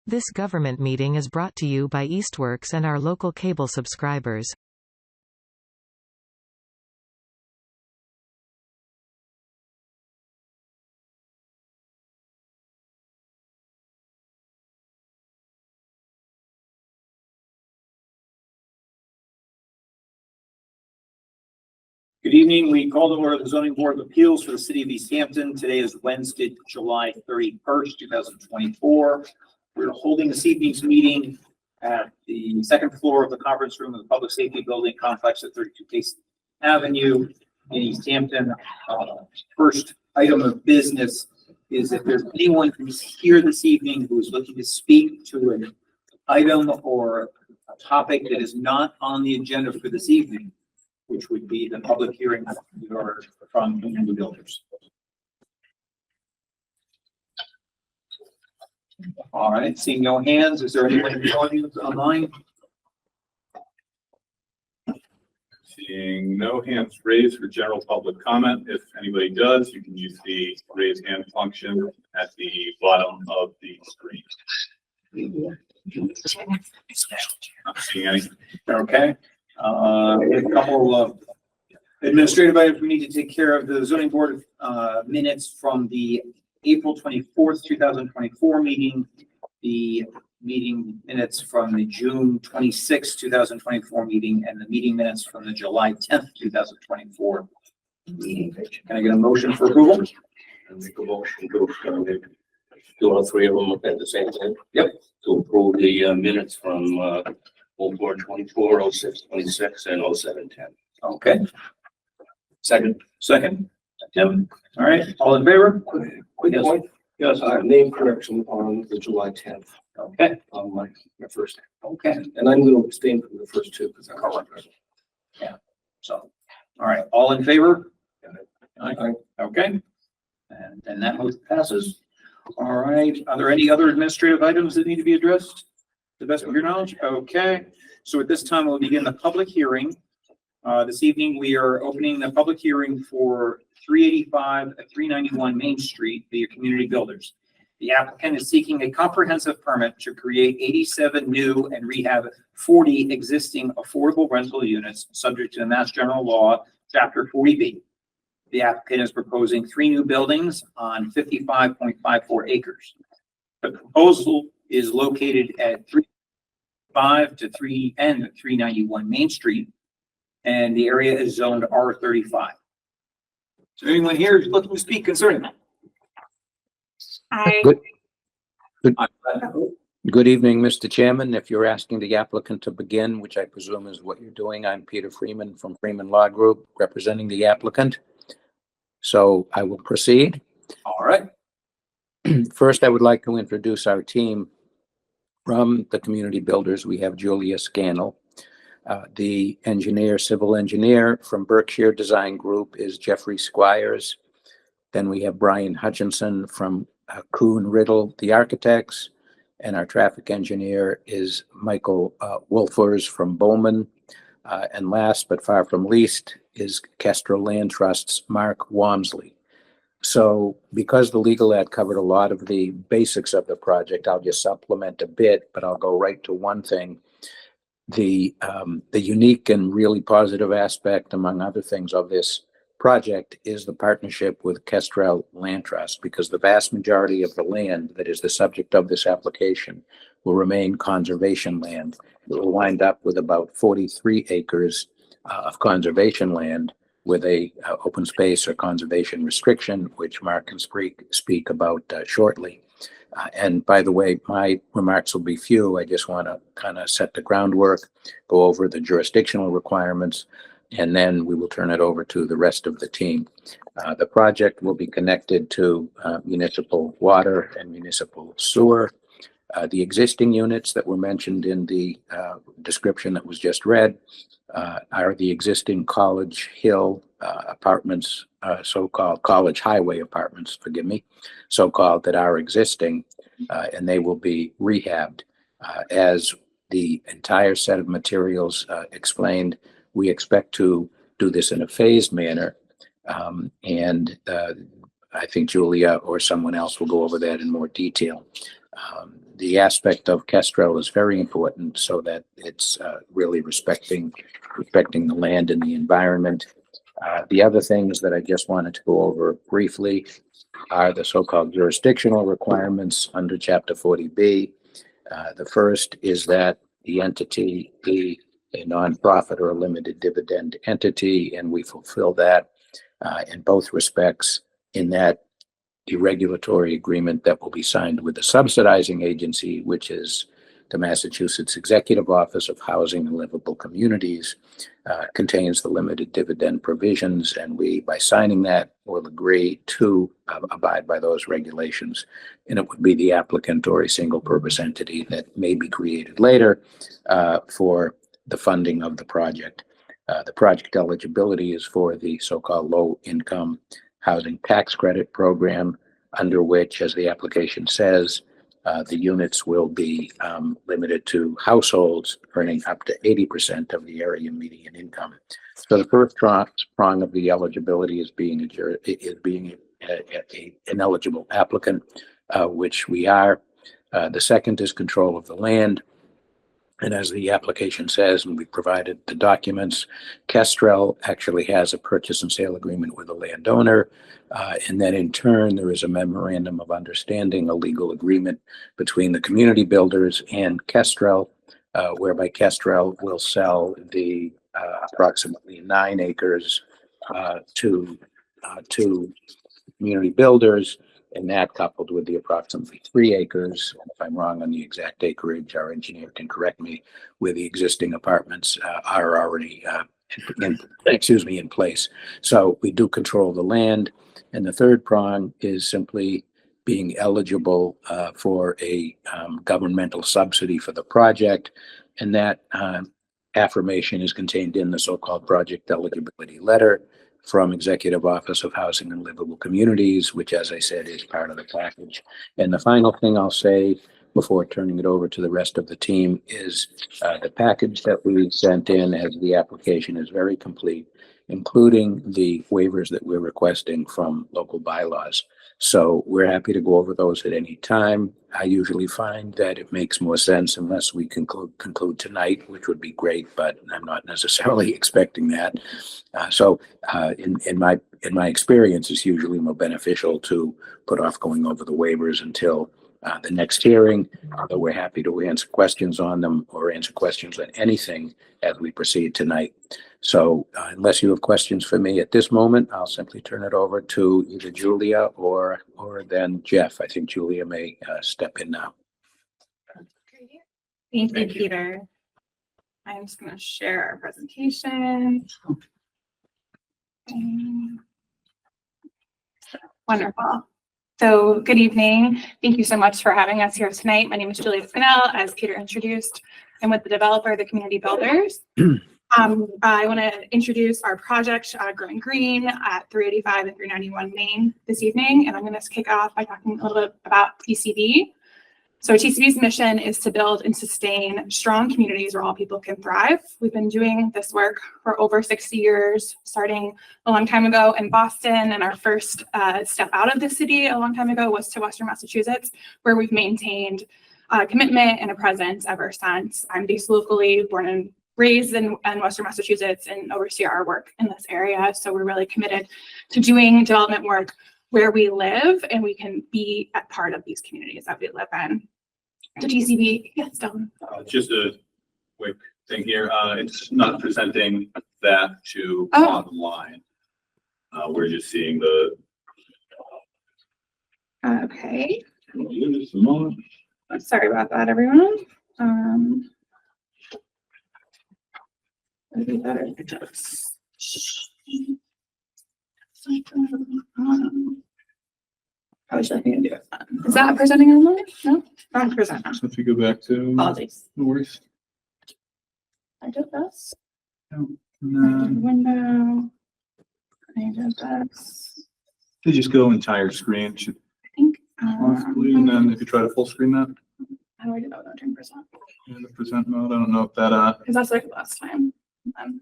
This government meeting is brought to you by Eastworks and our local cable subscribers. Good evening. We call to order the Zoning Board of Appeals for the City of Easthampton. Today is Wednesday, July 31st, 2024. We're holding this evening's meeting at the second floor of the conference room of the Public Safety Building Complex at 32 Case Avenue in Easthampton. First item of business is if there's anyone who's here this evening who is looking to speak to an item or a topic that is not on the agenda for this evening, which would be the public hearing from the builders. All right, seeing no hands, is there anyone in the audience online? Seeing no hands raised for general public comment. If anybody does, you can use the raise hand function at the bottom of the screen. Not seeing any. Okay. A couple of administrative items we need to take care of. The zoning board minutes from the April 24th, 2024 meeting, the meeting minutes from the June 26th, 2024 meeting, and the meeting minutes from the July 10th, 2024 meeting. Can I get a motion for approval? I make a motion to do all three of them at the same time. Yep. To approve the minutes from 04/24, 06/26, and 07/10. Okay. Second. Second. Tim. All right. All in favor? Quick Yes. point. Yes. Name correction on the July 10th. Okay. On my first name. Okay. And I'm going to abstain from the first two because I'm not present. Yeah. So, all right. All in favor? Aye. Okay. And then that motion passes. All right. Are there any other administrative items that need to be addressed to the best of your knowledge? Okay. So at this time, we'll begin the public hearing. This evening, we are opening the public hearing for 385 at 391 Main Street via Community Builders. The applicant is seeking a comprehensive permit to create 87 new and rehab 40 existing affordable rental units subject to the Mass General Law, Chapter 40B. The applicant is proposing 3 new buildings on 55.54 acres. The proposal is located at 395 to 391 Main Street, and the area is zoned R35. So anyone here who's looking to speak concerning that? Good evening, Mr. Chairman. If you're asking the applicant to begin, which I presume is what you're doing, I'm Peter Freeman from Freeman Law Group, representing the applicant. So I will proceed. All right. First, I would like to introduce our team from the Community Builders. We have Julia Scannell. The civil engineer from Berkshire Design Group is Jeffrey Squires. Then we have Brian Hutchinson from Kuhn Riddle, the architects, and our traffic engineer is Michael Wolfers from Bowman. And last but far from least is Kestrel Land Trust's Mark Walmsley. So because the legal ad covered a lot of the basics of the project, I'll just supplement a bit, but I'll go right to one thing. The unique and really positive aspect, among other things, of this project is the partnership with Kestrel Land Trust, because the vast majority of the land that is the subject of this application will remain conservation land. It will wind up with about 43 acres of conservation land with a open space or conservation restriction, which Mark can speak about shortly. And by the way, my remarks will be few. I just want to kind of set the groundwork, go over the jurisdictional requirements, and then we will turn it over to the rest of the team. The project will be connected to municipal water and municipal sewer. The existing units that were mentioned in the description that was just read are the existing College Hill apartments, so-called College Highway apartments, forgive me, so-called, that are existing, and they will be rehabbed. As the entire set of materials explained, we expect to do this in a phased manner, and I think Julia or someone else will go over that in more detail. the aspect of Kestrel is very important so that it's really respecting the land and the environment. The other things that I just wanted to go over briefly are the so-called jurisdictional requirements under Chapter 40B. The first is that the entity be a nonprofit or a limited dividend entity, and we fulfill that in both respects in that deregulatory agreement that will be signed with the subsidizing agency, which is the Massachusetts Executive Office of Housing and Livable Communities, contains the limited dividend provisions, and we, by signing that, will agree to abide by those regulations. And it would be the applicant or a single purpose entity that may be created later for the funding of the project. The project eligibility is for the so-called low income housing tax credit program, under which, as the application says, the units will be limited to households earning up to 80% of the area median income. So the first prong of the eligibility is being an eligible applicant, which we are. The second is control of the land. And as the application says, and we provided the documents, Kestrel actually has a purchase and sale agreement with the landowner. And then in turn, there is a memorandum of understanding, a legal agreement between the community builders and Kestrel, whereby Kestrel will sell the approximately 9 acres to community builders. And that, coupled with the approximately 3 acres, and if I'm wrong on the exact acreage, our engineer can correct me, where the existing apartments are already in place. So we do control the land. And the third prong is simply being eligible for a governmental subsidy for the project. And that affirmation is contained in the so-called project eligibility letter from Executive Office of Housing and Livable Communities, which, as I said, is part of the package. And the final thing I'll say before turning it over to the rest of the team is the package that we sent in as the application is very complete, including the waivers that we're requesting from local bylaws. So we're happy to go over those at any time. I usually find that it makes more sense unless we conclude tonight, which would be great, but I'm not necessarily expecting that. In my experience, it's usually more beneficial to put off going over the waivers until the next hearing, although we're happy to answer questions on them or answer questions on anything as we proceed tonight. So unless you have questions for me at this moment, I'll simply turn it over to either Julia or then Jeff. I think Julia may step in now. Thank you, Peter. I'm just going to share our presentation. Wonderful. So good evening. Thank you so much for having us here tonight. My name is Julia Spinell. As Peter introduced, I'm with the developer, the Community Builders. I want to introduce our project, Growing Green, at 385 and 391 Main this evening. And I'm going to kick off by talking a little bit about TCB. So TCB's mission is to build and sustain strong communities where all people can thrive. We've been doing this work for over 60 years, starting a long time ago in Boston. And our first step out of the city a long time ago was to Western Massachusetts, where we've maintained a commitment and a presence ever since. I'm based locally, born and raised in Western Massachusetts, and oversee our work in this area. So we're really committed to doing development work where we live, and we can be a part of these communities that we live in. The TCB, yes, Dylan. Just a quick thing here. It's not presenting that to online. We're just seeing the. Okay. Sorry about that, everyone. It'd be better if it does. Probably should I do it. Is that presenting online? No, not present. So if you go back to. Apologies. No worries. I did this. And then Window. I did this. they just go entire screen. Should I think. possibly, and then if you try to full screen that. How do I do that without doing present? In the present mode, I don't know if that Because that's like last time. It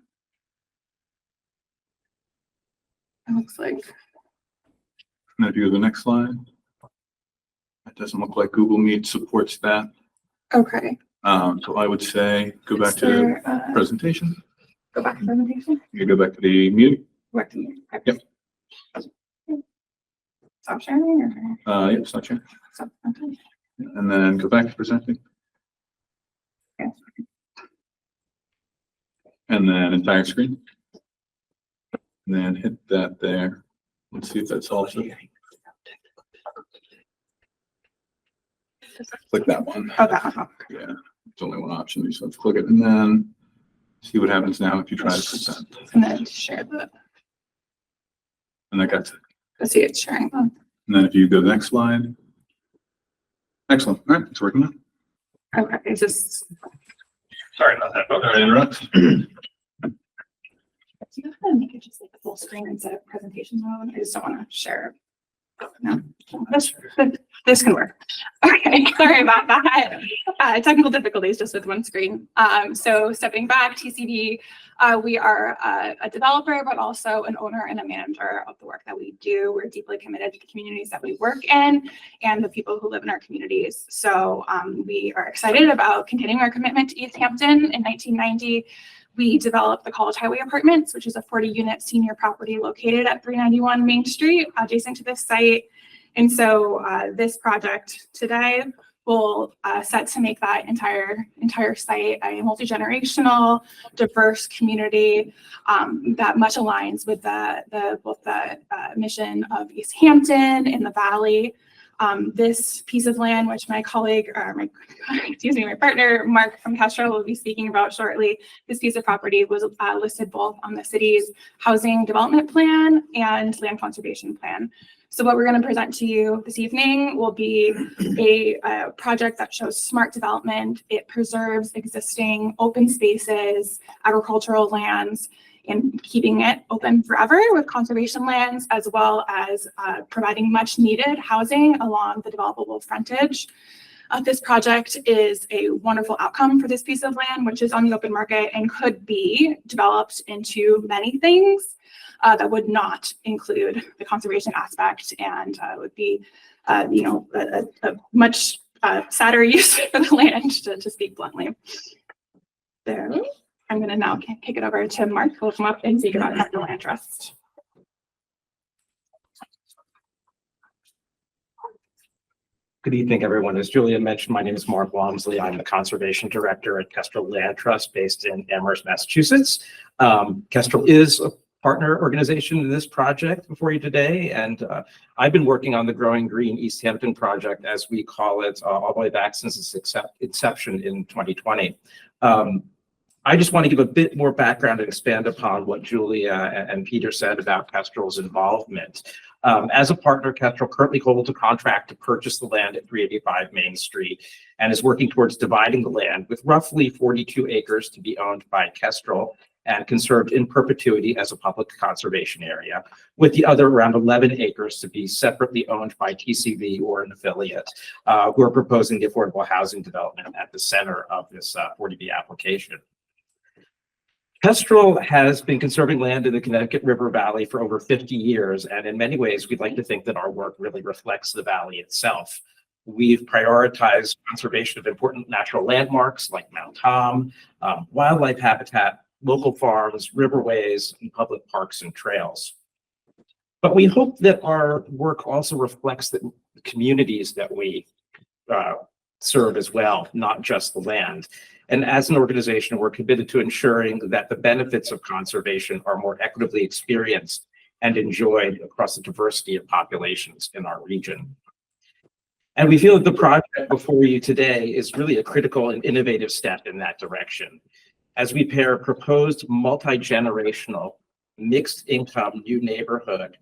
looks like. and if you go to the next slide. It doesn't look like Google Meet supports that. Okay. So I would say go back Is to there, presentation. go back to presentation? You go back to the meeting. Back to me. Okay. Yep. Stop sharing or? Yep, it's not sure. Stop. Okay. And then go back to presenting. Okay. And then entire screen. And then hit that there. Let's see if that solves it. Click that one. Oh, that one. Yeah, it's only one option. So let's click it and then see what happens now if you try to present. And then share the, And that got, let's see it's sharing. and then if you go to the next slide. Excellent. All right, it's working now. Okay, it's just. Sorry about that. Oh, did I interrupt? Do you have to make it just like a full screen instead of presentation mode? I just don't want to share. No, this can work. Okay, sorry about that. Technical difficulties just with one screen. So stepping back, TCB, we are a developer, but also an owner and a manager of the work that we do. We're deeply committed to the communities that we work in and the people who live in our communities. So we are excited about continuing our commitment to Easthampton. In 1990, we developed the College Highway Apartments, which is a 40-unit senior property located at 391 Main Street, adjacent to this site. And so this project today will set to make that entire site a multi-generational, diverse community that much aligns with both the mission of Easthampton in the Valley. This piece of land, which my colleague, or my partner, Mark from Kestrel will be speaking about shortly, this piece of property was listed both on the city's housing development plan and land conservation plan. So what we're going to present to you this evening will be a project that shows smart development. It preserves existing open spaces, agricultural lands, and keeping it open forever with conservation lands, as well as providing much needed housing along the developable frontage. This project is a wonderful outcome for this piece of land, which is on the open market and could be developed into many things that would not include the conservation aspect and would be, a much sadder use for the land, to speak bluntly. There. I'm going to now kick it over to Mark, who will come up and speak about capital land trust. Good evening, everyone. As Julia mentioned, my name is Mark Walmsley. I'm the Conservation Director at Kestrel Land Trust based in Amherst, Massachusetts. Kestrel is a partner organization in this project before you today, and I've been working on the Growing Green Easthampton project, as we call it, all the way back since its inception in 2020. I just want to give a bit more background and expand upon what Julia and Peter said about Kestrel's involvement. As a partner, Kestrel currently holds a contract to purchase the land at 385 Main Street and is working towards dividing the land with roughly 42 acres to be owned by Kestrel and conserved in perpetuity as a public conservation area, with the other around 11 acres to be separately owned by TCV or an affiliate, who are proposing the affordable housing development at the center of this 40B application. Kestrel has been conserving land in the Connecticut River Valley for over 50 years, and in many ways, we'd like to think that our work really reflects the valley itself. We've prioritized conservation of important natural landmarks like Mount Tom, wildlife habitat, local farms, riverways, and public parks and trails. But we hope that our work also reflects the communities that we serve as well, not just the land. And as an organization, we're committed to ensuring that the benefits of conservation are more equitably experienced and enjoyed across the diversity of populations in our region. And we feel that the project before you today is really a critical and innovative step in that direction, as we pair a proposed multi-generational, mixed-income new neighborhood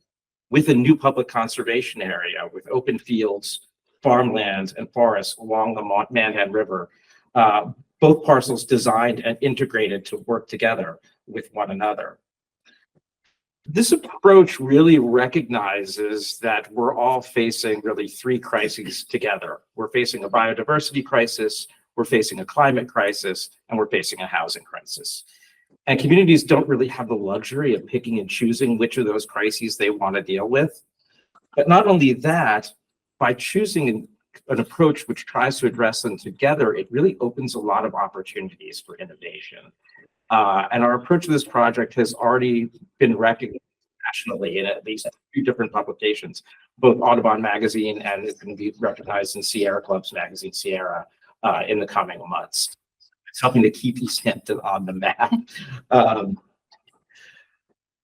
with a new public conservation area with open fields, farmlands, and forests along the Manhattan River, both parcels designed and integrated to work together with one another. This approach really recognizes that we're all facing really three crises together. We're facing a biodiversity crisis, we're facing a climate crisis, and we're facing a housing crisis. And communities don't really have the luxury of picking and choosing which of those crises they want to deal with. But not only that, by choosing an approach which tries to address them together, it really opens a lot of opportunities for innovation. And our approach to this project has already been recognized nationally in at least a few different publications, both Audubon Magazine and it's going to be recognized in Sierra Club's magazine, Sierra, in the coming months. It's helping to keep Easthampton on the map.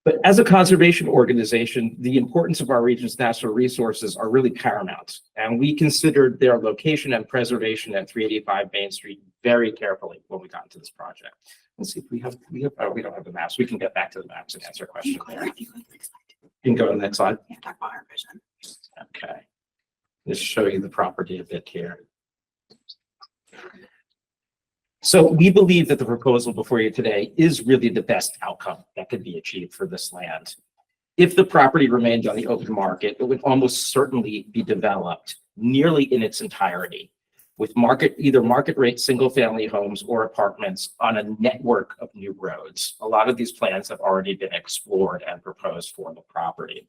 But as a conservation organization, the importance of our region's natural resources are really paramount. And we considered their location and preservation at 385 Main Street very carefully when we got into this project. Let's see if we have, oh, we don't have the maps. We can get back to the maps and answer questions. You can go to the next slide. Yeah, talk about our vision. Okay. Just show you the property a bit here. So we believe that the proposal before you today is really the best outcome that could be achieved for this land. If the property remained on the open market, it would almost certainly be developed nearly in its entirety with either market rate single family homes or apartments on a network of new roads. A lot of these plans have already been explored and proposed for the property.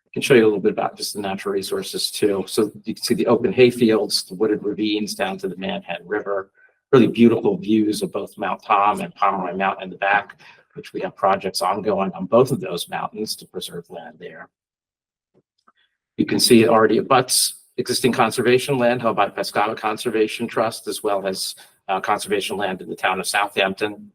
I can show you a little bit about just the natural resources too. So you can see the open hayfields, the wooded ravines down to the Manhattan River. Really beautiful views of both Mount Tom and Pomeroy Mountain in the back, which we have projects ongoing on both of those mountains to preserve land there. You can see it already abuts existing conservation land held by Pescava Conservation Trust, as well as conservation land in the town of Southampton.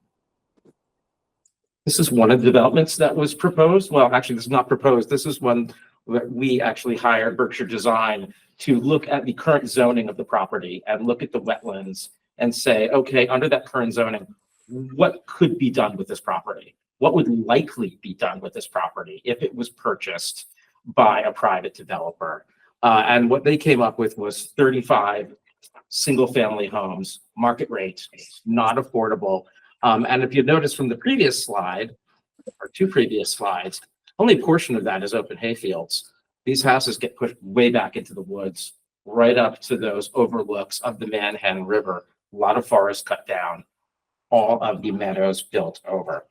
This is one of the developments that was proposed. Well, actually, this is not proposed. This is one that we actually hired Berkshire Design to look at the current zoning of the property and look at the wetlands and say, okay, under that current zoning, what could be done with this property? What would likely be done with this property if it was purchased by a private developer? And what they came up with was 35 single-family homes, market rate, not affordable. And if you notice from the previous slide, or two previous slides, only a portion of that is open hayfields. These houses get pushed way back into the woods, right up to those overlooks of the Manhattan River. A lot of forest cut down, all of the meadows built over.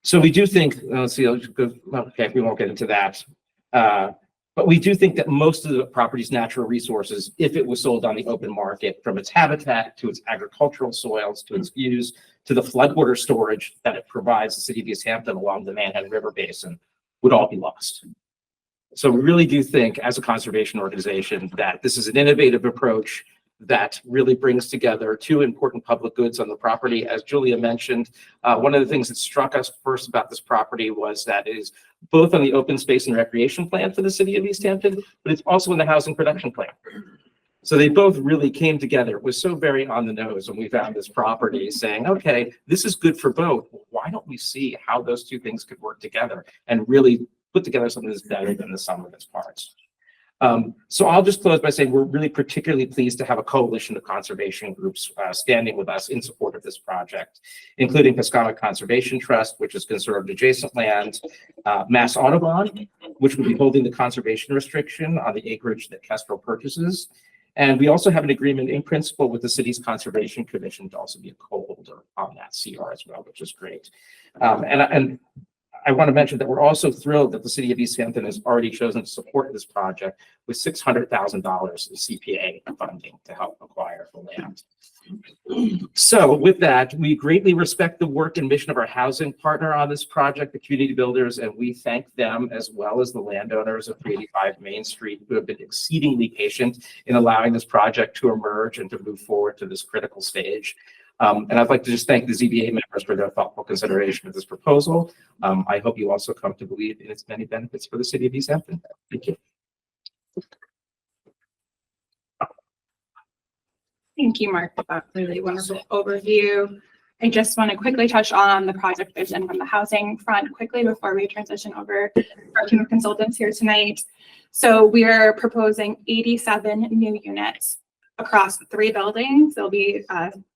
So we do think, let's see, okay, we won't get into that. But we do think that most of the property's natural resources, if it was sold on the open market, from its habitat to its agricultural soils, to its views, to the floodwater storage that it provides the city of Easthampton along the Manhattan River Basin, would all be lost. So we really do think, as a conservation organization, that this is an innovative approach that really brings together two important public goods on the property. As Julia mentioned, one of the things that struck us first about this property was that it is both on the open space and recreation plan for the city of Easthampton, but it's also in the housing production plan. So they both really came together. It was so very on the nose when we found this property, saying, okay, this is good for both. Why don't we see how those two things could work together and really put together something that's better than the sum of its parts? So I'll just close by saying we're really particularly pleased to have a coalition of conservation groups standing with us in support of this project, including Pescava Conservation Trust, which has conserved adjacent land, Mass Audubon, which will be holding the conservation restriction on the acreage that Kestrel purchases. And we also have an agreement in principle with the city's Conservation Commission to also be a co-holder on that CR as well, which is great. And I want to mention that we're also thrilled that the city of Easthampton has already chosen to support this project with $600,000 in CPA funding to help acquire the land. So with that, we greatly respect the work and mission of our housing partner on this project, the community builders, and we thank them as well as the landowners of 385 Main Street who have been exceedingly patient in allowing this project to emerge and to move forward to this critical stage. And I'd like to just thank the ZBA members for their thoughtful consideration of this proposal. I hope you also come to believe in its many benefits for the city of Easthampton. Thank you. Thank you, Mark, for that really wonderful overview. I just want to quickly touch on the project vision from the housing front quickly before we transition over to our team of consultants here tonight. So we are proposing 87 new units across 3 buildings. There'll be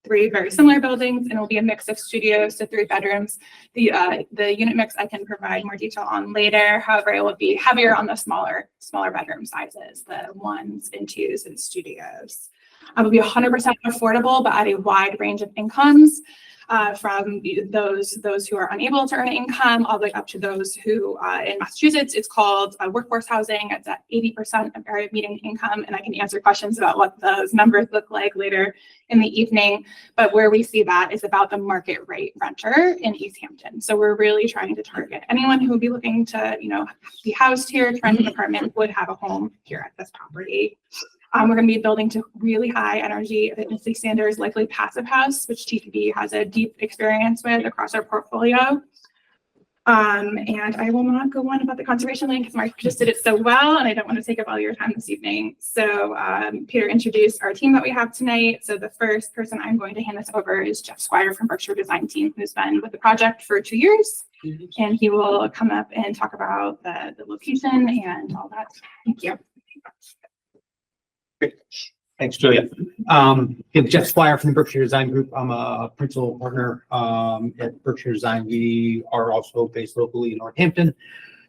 3 very similar buildings, and it'll be a mix of studios to 3 bedrooms. The unit mix I can provide more detail on later. However, it will be heavier on the smaller bedroom sizes, the 1s and 2s and studios. It will be 100% affordable, but at a wide range of incomes, from those who are unable to earn income all the way up to those who, in Massachusetts, it's called workforce housing. It's at 80% of area median income, and I can answer questions about what those numbers look like later in the evening. But where we see that is about the market rate renter in Easthampton. So we're really trying to target anyone who would be looking to, be housed here, to rent an apartment, would have a home here at this property. We're going to be building to really high energy efficiency standards, likely passive house, which TPB has a deep experience with across our portfolio. And I will not go on about the conservation land because Mark just did it so well, and I don't want to take up all your time this evening. So Peter introduced our team that we have tonight. So the first person I'm going to hand this over is Jeff Squire from Berkshire Design Team, who's been with the project for 2 years. And he will come up and talk about the location and all that. Thank you. Great. Thanks, Julia. Jeff Squire from the Berkshire Design Group. I'm a principal partner at Berkshire Design. We are also based locally in Northampton.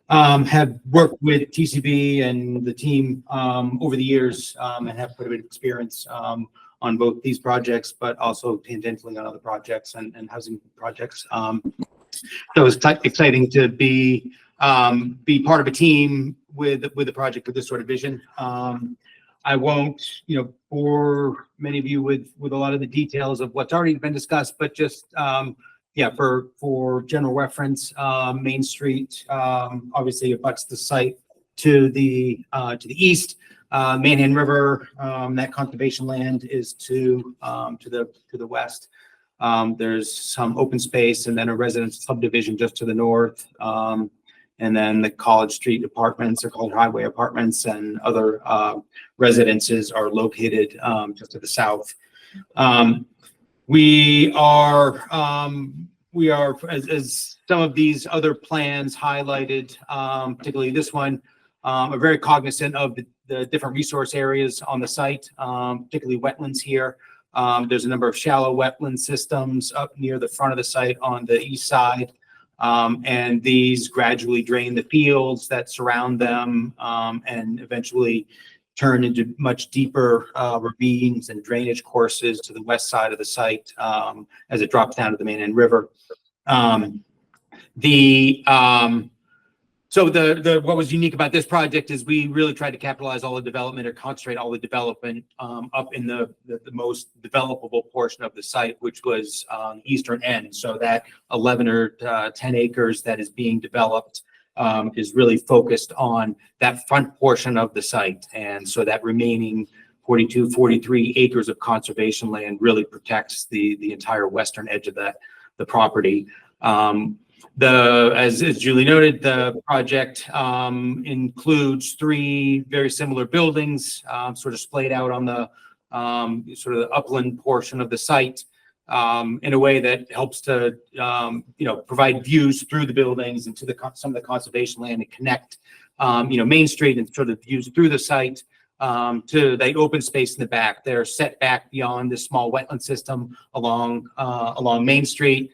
Have worked with TCB and the team over the years and have quite a bit of experience on both these projects, but also tangentially on other projects and housing projects. So it's exciting to be part of a team with a project with this sort of vision. I won't, bore many of you with a lot of the details of what's already been discussed, but just, for general reference, Main Street, obviously abuts the site to the east. Manhan River, that conservation land is to the west. There's some open space and then a residential subdivision just to the north. And then the College Street apartments are called highway apartments, and other residences are located just to the south. We are, as some of these other plans highlighted, particularly this one, are very cognizant of the different resource areas on the site, particularly wetlands here. There's a number of shallow wetland systems up near the front of the site on the east side. And these gradually drain the fields that surround them and eventually turn into much deeper ravines and drainage courses to the west side of the site as it drops down to the Manhan River. So what was unique about this project is we really tried to capitalize all the development or concentrate all the development up in the most developable portion of the site, which was eastern end. So that 11 or 10 acres that is being developed is really focused on that front portion of the site. And so that remaining 42, 43 acres of conservation land really protects the entire western edge of the property. As Julie noted, the project includes 3 very similar buildings, sort of splayed out on the sort of the upland portion of the site in a way that helps to provide views through the buildings and to some of the conservation land and connect Main Street and sort of views through the site to the open space in the back. They're set back beyond this small wetland system along Main Street.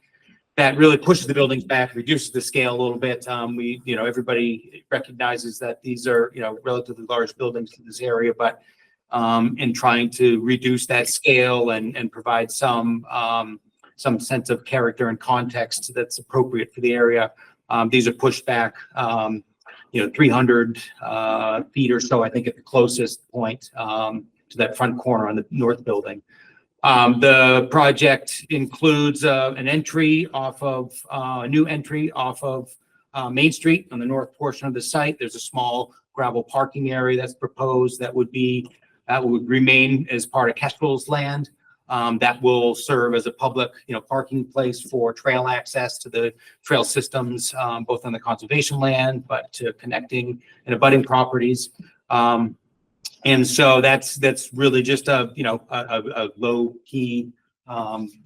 That really pushes the buildings back, reduces the scale a little bit. Everybody recognizes that these are, relatively large buildings in this area, but in trying to reduce that scale and provide some sense of character and context that's appropriate for the area, these are pushed back, 300 feet or so, I think, at the closest point to that front corner on the north building. The project includes a new entry off of Main Street on the north portion of the site. There's a small gravel parking area that's proposed that would remain as part of Kestrel's land. That will serve as a public, parking place for trail access to the trail systems, both on the conservation land, but to connecting and abutting properties. And so that's really just a low key, parking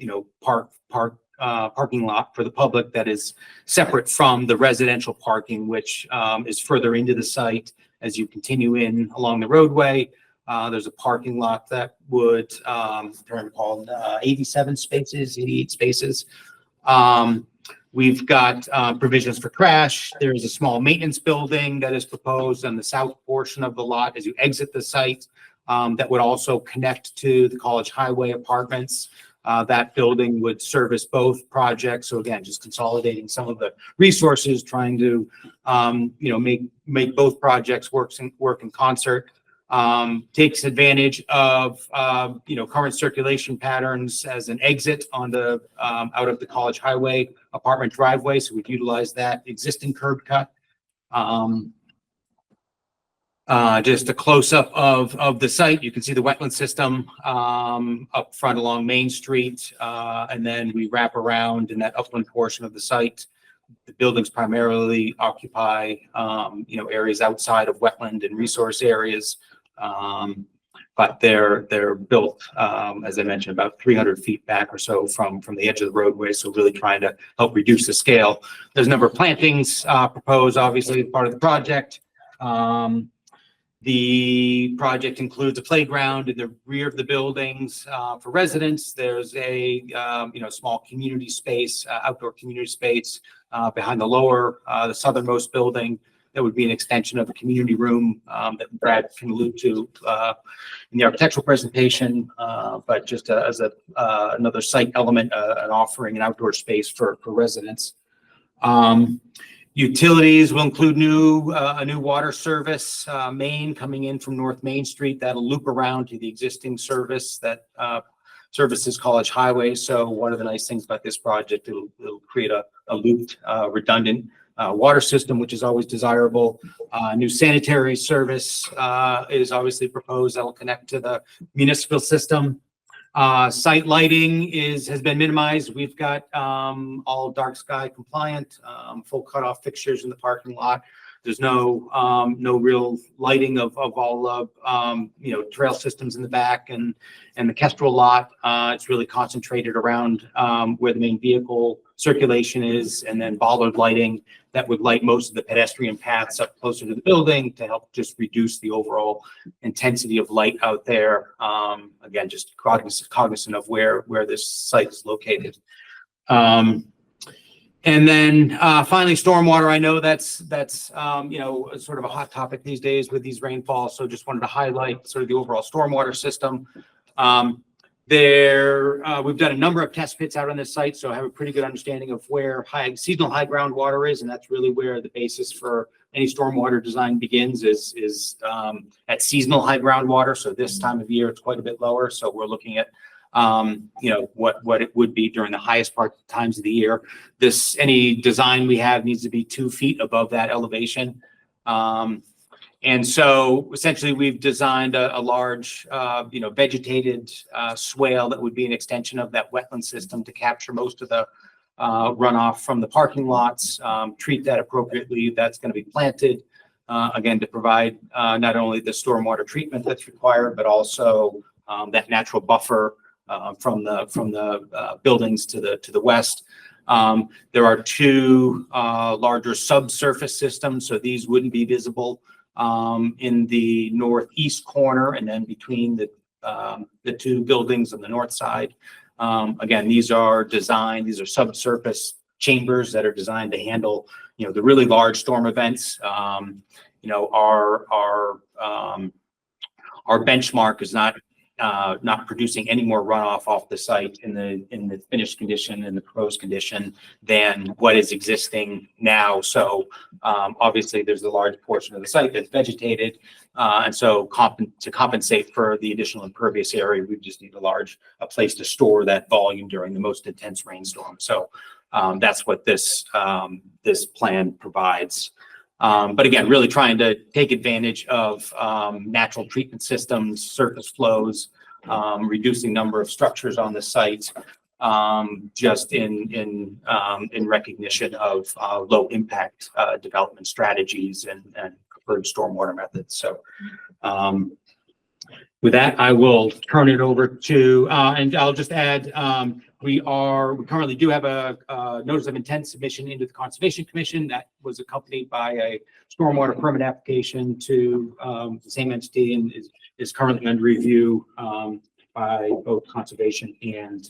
lot for the public that is separate from the residential parking, which is further into the site. As you continue in along the roadway, there's a parking lot that would, 88 spaces. We've got provisions for trash. There is a small maintenance building that is proposed on the south portion of the lot as you exit the site. that would also connect to the College Highway apartments. That building would service both projects. So again, just consolidating some of the resources, trying to, make both projects work in concert. Takes advantage of, current circulation patterns as an exit on the, out of the College Highway apartment driveway. So we'd utilize that existing curb cut. Just a close-up of the site. You can see the wetland system up front along Main Street, and then we wrap around in that upland portion of the site. The buildings primarily occupy, areas outside of wetland and resource areas, but they're built, as I mentioned, about 300 feet back or so from the edge of the roadway. So really trying to help reduce the scale. There's a number of plantings proposed, obviously, as part of the project. The project includes a playground in the rear of the buildings for residents. There's a small community space, outdoor community space behind the southernmost building. That would be an extension of the community room that Brad can allude to in the architectural presentation, but just as another site element, an offering an outdoor space for residents. Utilities will include a new water service main coming in from North Main Street. That'll loop around to the existing service that services College Highway. So one of the nice things about this project, it'll create a looped, redundant water system, which is always desirable. New sanitary service is obviously proposed that will connect to the municipal system. Site lighting has been minimized. We've got all dark sky compliant, full cutoff fixtures in the parking lot. There's no real lighting of all of trail systems in the back and the Kestrel lot. It's really concentrated around where the main vehicle circulation is, and then bollard lighting that would light most of the pedestrian paths up closer to the building to help just reduce the overall intensity of light out there. Again, just cognizant of where this site is located. And then finally, stormwater. I know that's sort of a hot topic these days with these rainfalls. So just wanted to highlight sort of the overall stormwater system. We've done a number of test pits out on this site, so I have a pretty good understanding of where seasonal high ground water is, and that's really where the basis for any stormwater design begins is at seasonal high groundwater. So this time of year, it's quite a bit lower. So we're looking at what it would be during the highest times of the year. Any design we have needs to be 2 feet above that elevation. And so essentially we've designed a large, vegetated swale that would be an extension of that wetland system to capture most of the runoff from the parking lots, treat that appropriately. That's going to be planted, again, to provide not only the stormwater treatment that's required, but also that natural buffer from the buildings to the west. There are 2 larger subsurface systems, so these wouldn't be visible in the northeast corner, and then between the 2 buildings on the north side. Again, these are subsurface chambers that are designed to handle, the really large storm events. Our benchmark is not producing any more runoff off the site in the finished condition and the proposed condition than what is existing now. So obviously there's a large portion of the site that's vegetated, and so to compensate for the additional impervious area, we just need a place to store that volume during the most intense rainstorm. So that's what this plan provides. But again, really trying to take advantage of natural treatment systems, surface flows, reducing number of structures on the site, just in recognition of low impact development strategies and preferred stormwater methods. So with that, I will turn it over to, and I'll just add, we currently do have a notice of intent submission into the Conservation Commission that was accompanied by a stormwater permit application to the same entity, and is currently under review by both Conservation and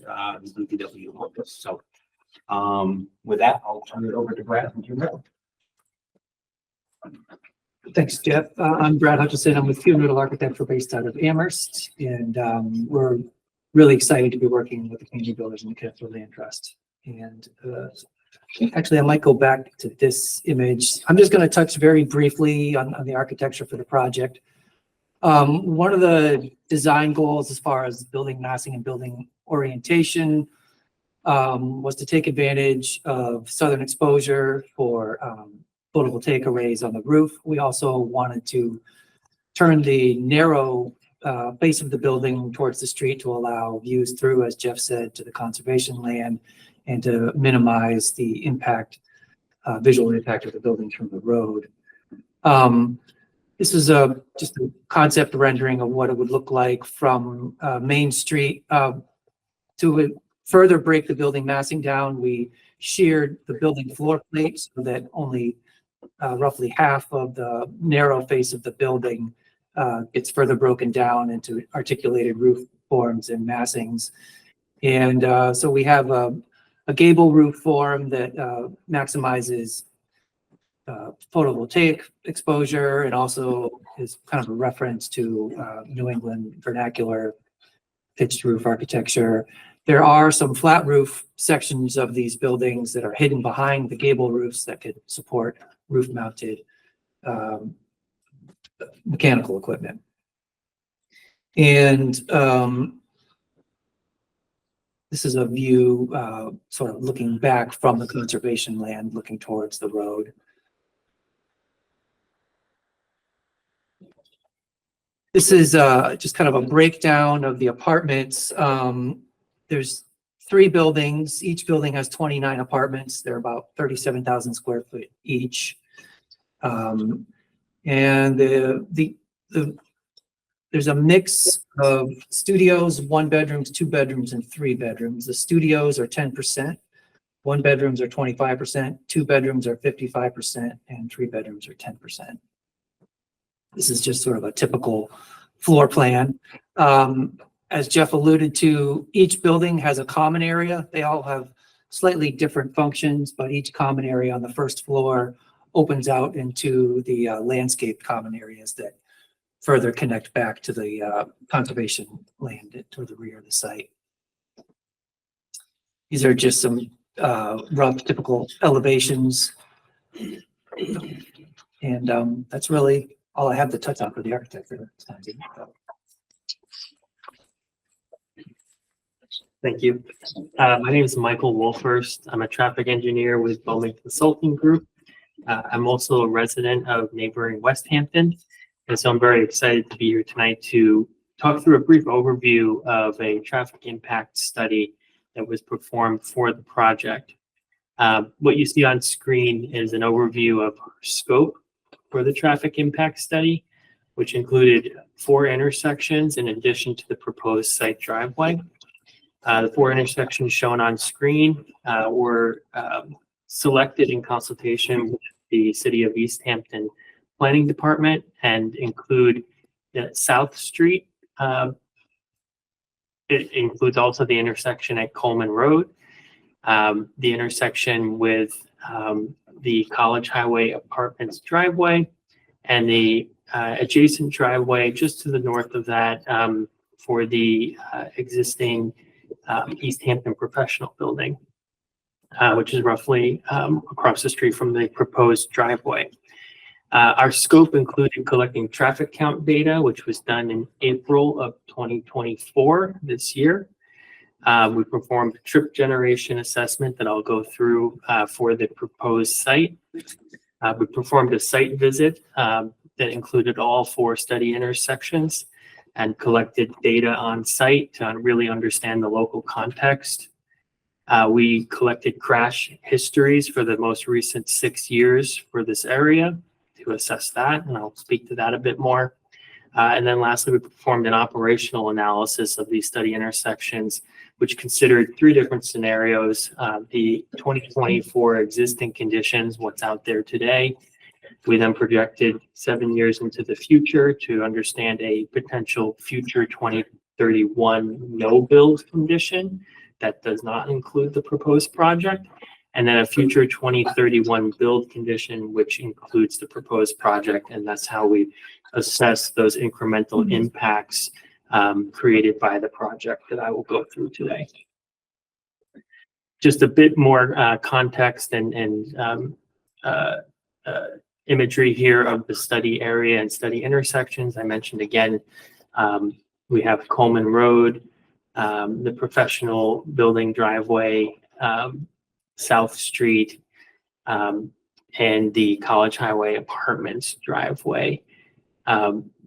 the DPW office. So with that, I'll turn it over to Brad. Thanks, Jeff. I'm Brad Hutchison. I'm with Funeral Architecture based out of Amherst, and we're really excited to be working with the community builders and the Connecticut Land Trust. And actually, I might go back to this image. I'm just going to touch very briefly on the architecture for the project. One of the design goals as far as building massing and building orientation was to take advantage of southern exposure for photovoltaic arrays on the roof. We also wanted to turn the narrow base of the building towards the street to allow views through, as Jeff said, to the conservation land and to minimize the impact, visual impact of the buildings from the road. This is just a concept rendering of what it would look like from Main Street. To further break the building massing down, we sheared the building floor plate so that only roughly half of the narrow face of the building gets further broken down into articulated roof forms and massings. And so we have a gable roof form that maximizes photovoltaic exposure and also is kind of a reference to New England vernacular pitched roof architecture. There are some flat roof sections of these buildings that are hidden behind the gable roofs that could support roof mounted mechanical equipment. And this is a view sort of looking back from the conservation land, looking towards the road. This is just kind of a breakdown of the apartments. There's 3 buildings. Each building has 29 apartments. They're about 37,000 square foot each. And there's a mix of studios, 1 bedrooms, 2 bedrooms, and 3 bedrooms. The studios are 10%, 1 bedrooms are 25%, 2 bedrooms are 55%, and 3 bedrooms are 10%. This is just sort of a typical floor plan. As Jeff alluded to, each building has a common area. They all have slightly different functions, but each common area on the first floor opens out into the landscape common areas that further connect back to the conservation land toward the rear of the site. These are just some rough typical elevations. And that's really all I have to touch on for the architecture. Thank you. My name is Michael Wolfhurst. I'm a traffic engineer with Bowman Consulting Group. I'm also a resident of neighboring Westhampton. And so I'm very excited to be here tonight to talk through a brief overview of a traffic impact study that was performed for the project. What you see on screen is an overview of our scope for the traffic impact study, which included 4 intersections in addition to the proposed site driveway. The 4 intersections shown on screen were selected in consultation with the City of Easthampton Planning Department and include the South Street. It includes also the intersection at Coleman Road, the intersection with the College Highway Apartments driveway, and the adjacent driveway just to the north of that for the existing Easthampton Professional Building, which is roughly across the street from the proposed driveway. Our scope included collecting traffic count data, which was done in April of 2024 this year. We performed a trip generation assessment that I'll go through for the proposed site. We performed a site visit that included all 4 study intersections and collected data on site to really understand the local context. We collected crash histories for the most recent 6 years for this area to assess that, and I'll speak to that a bit more. And then lastly, we performed an operational analysis of these study intersections, which considered 3 different scenarios: the 2024 existing conditions, what's out there today. We then projected 7 years into the future to understand a potential future 2031 no build condition that does not include the proposed project. and then a future 2031 build condition, which includes the proposed project. And that's how we assess those incremental impacts created by the project that I will go through today. Just a bit more context and imagery here of the study area and study intersections. I mentioned again, we have Coleman Road, the professional building driveway, South Street, and the College Highway Apartments driveway.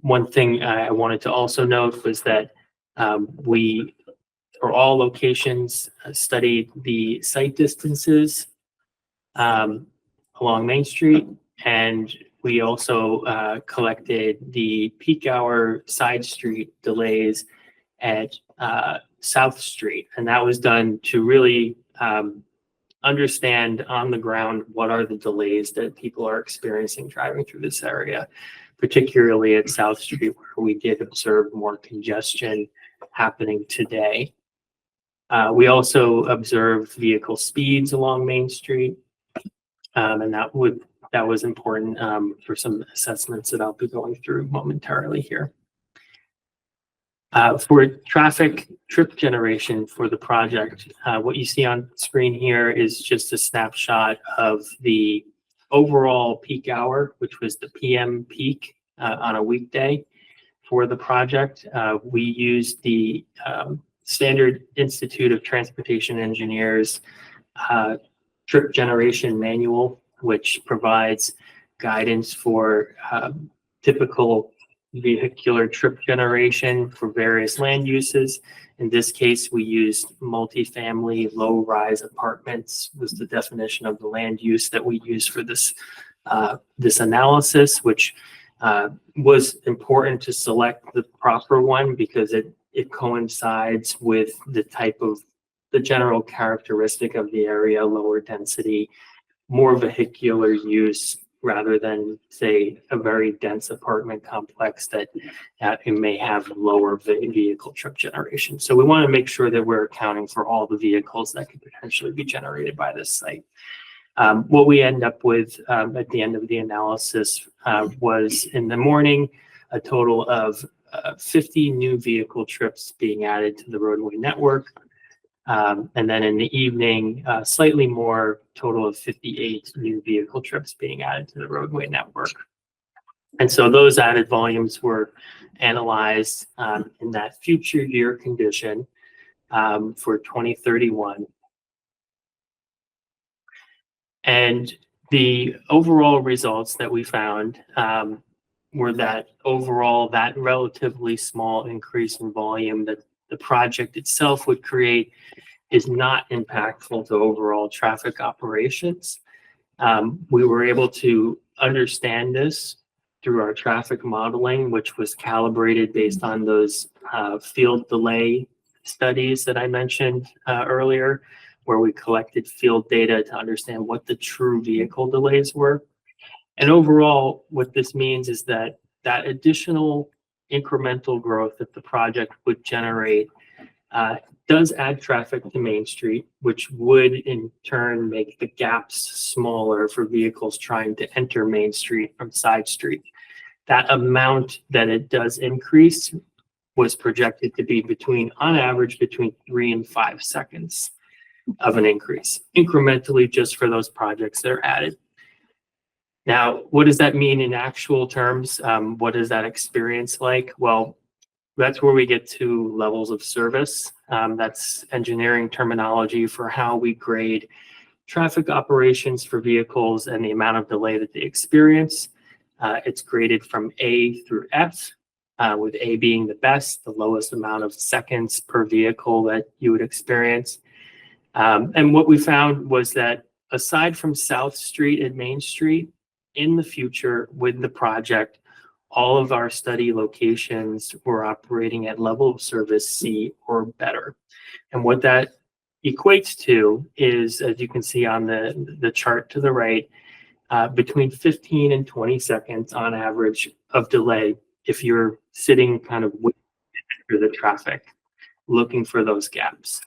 One thing I wanted to also note was that we, for all locations, studied the site distances along Main Street, and we also collected the peak hour side street delays at South Street, and that was done to really understand on the ground what are the delays that people are experiencing driving through this area, particularly at South Street, where we did observe more congestion happening today. We also observed vehicle speeds along Main Street, and that was important for some assessments that I'll be going through momentarily here. For traffic trip generation for the project, what you see on screen here is just a snapshot of the overall peak hour, which was the PM peak on a weekday for the project. We used the Standard Institute of Transportation Engineers trip generation manual, which provides guidance for typical vehicular trip generation for various land uses. In this case, we used multifamily low-rise apartments was the definition of the land use that we used for this this analysis, which was important to select the proper one because it coincides with the type of the general characteristic of the area, lower density, more vehicular use, rather than, say, a very dense apartment complex that it may have lower vehicle trip generation. So we want to make sure that we're accounting for all the vehicles that could potentially be generated by this site. What we end up with at the end of the analysis was, in the morning, a total of 50 new vehicle trips being added to the roadway network. And then in the evening, slightly more, total of 58 new vehicle trips being added to the roadway network. And so those added volumes were analyzed in that future year condition for 2031. And the overall results that we found were that overall, that relatively small increase in volume that the project itself would create is not impactful to overall traffic operations. We were able to understand this through our traffic modeling, which was calibrated based on those field delay studies that I mentioned earlier, where we collected field data to understand what the true vehicle delays were. And overall, what this means is that that additional incremental growth that the project would generate does add traffic to Main Street, which would in turn make the gaps smaller for vehicles trying to enter Main Street from side street. That amount that it does increase was projected to be on average, between 3 and 5 seconds of an increase, incrementally, just for those projects that are added. Now, what does that mean in actual terms? What is that experience like? Well, that's where we get to levels of service. That's engineering terminology for how we grade traffic operations for vehicles and the amount of delay that they experience. It's graded from A through F, with A being the best, the lowest amount of seconds per vehicle that you would experience. And what we found was that aside from South Street and Main Street, in the future with the project, all of our study locations were operating at level of service C or better. And what that equates to is, as you can see on the chart to the right, between 15 and 20 seconds on average of delay if you're sitting kind of through the traffic, looking for those gaps.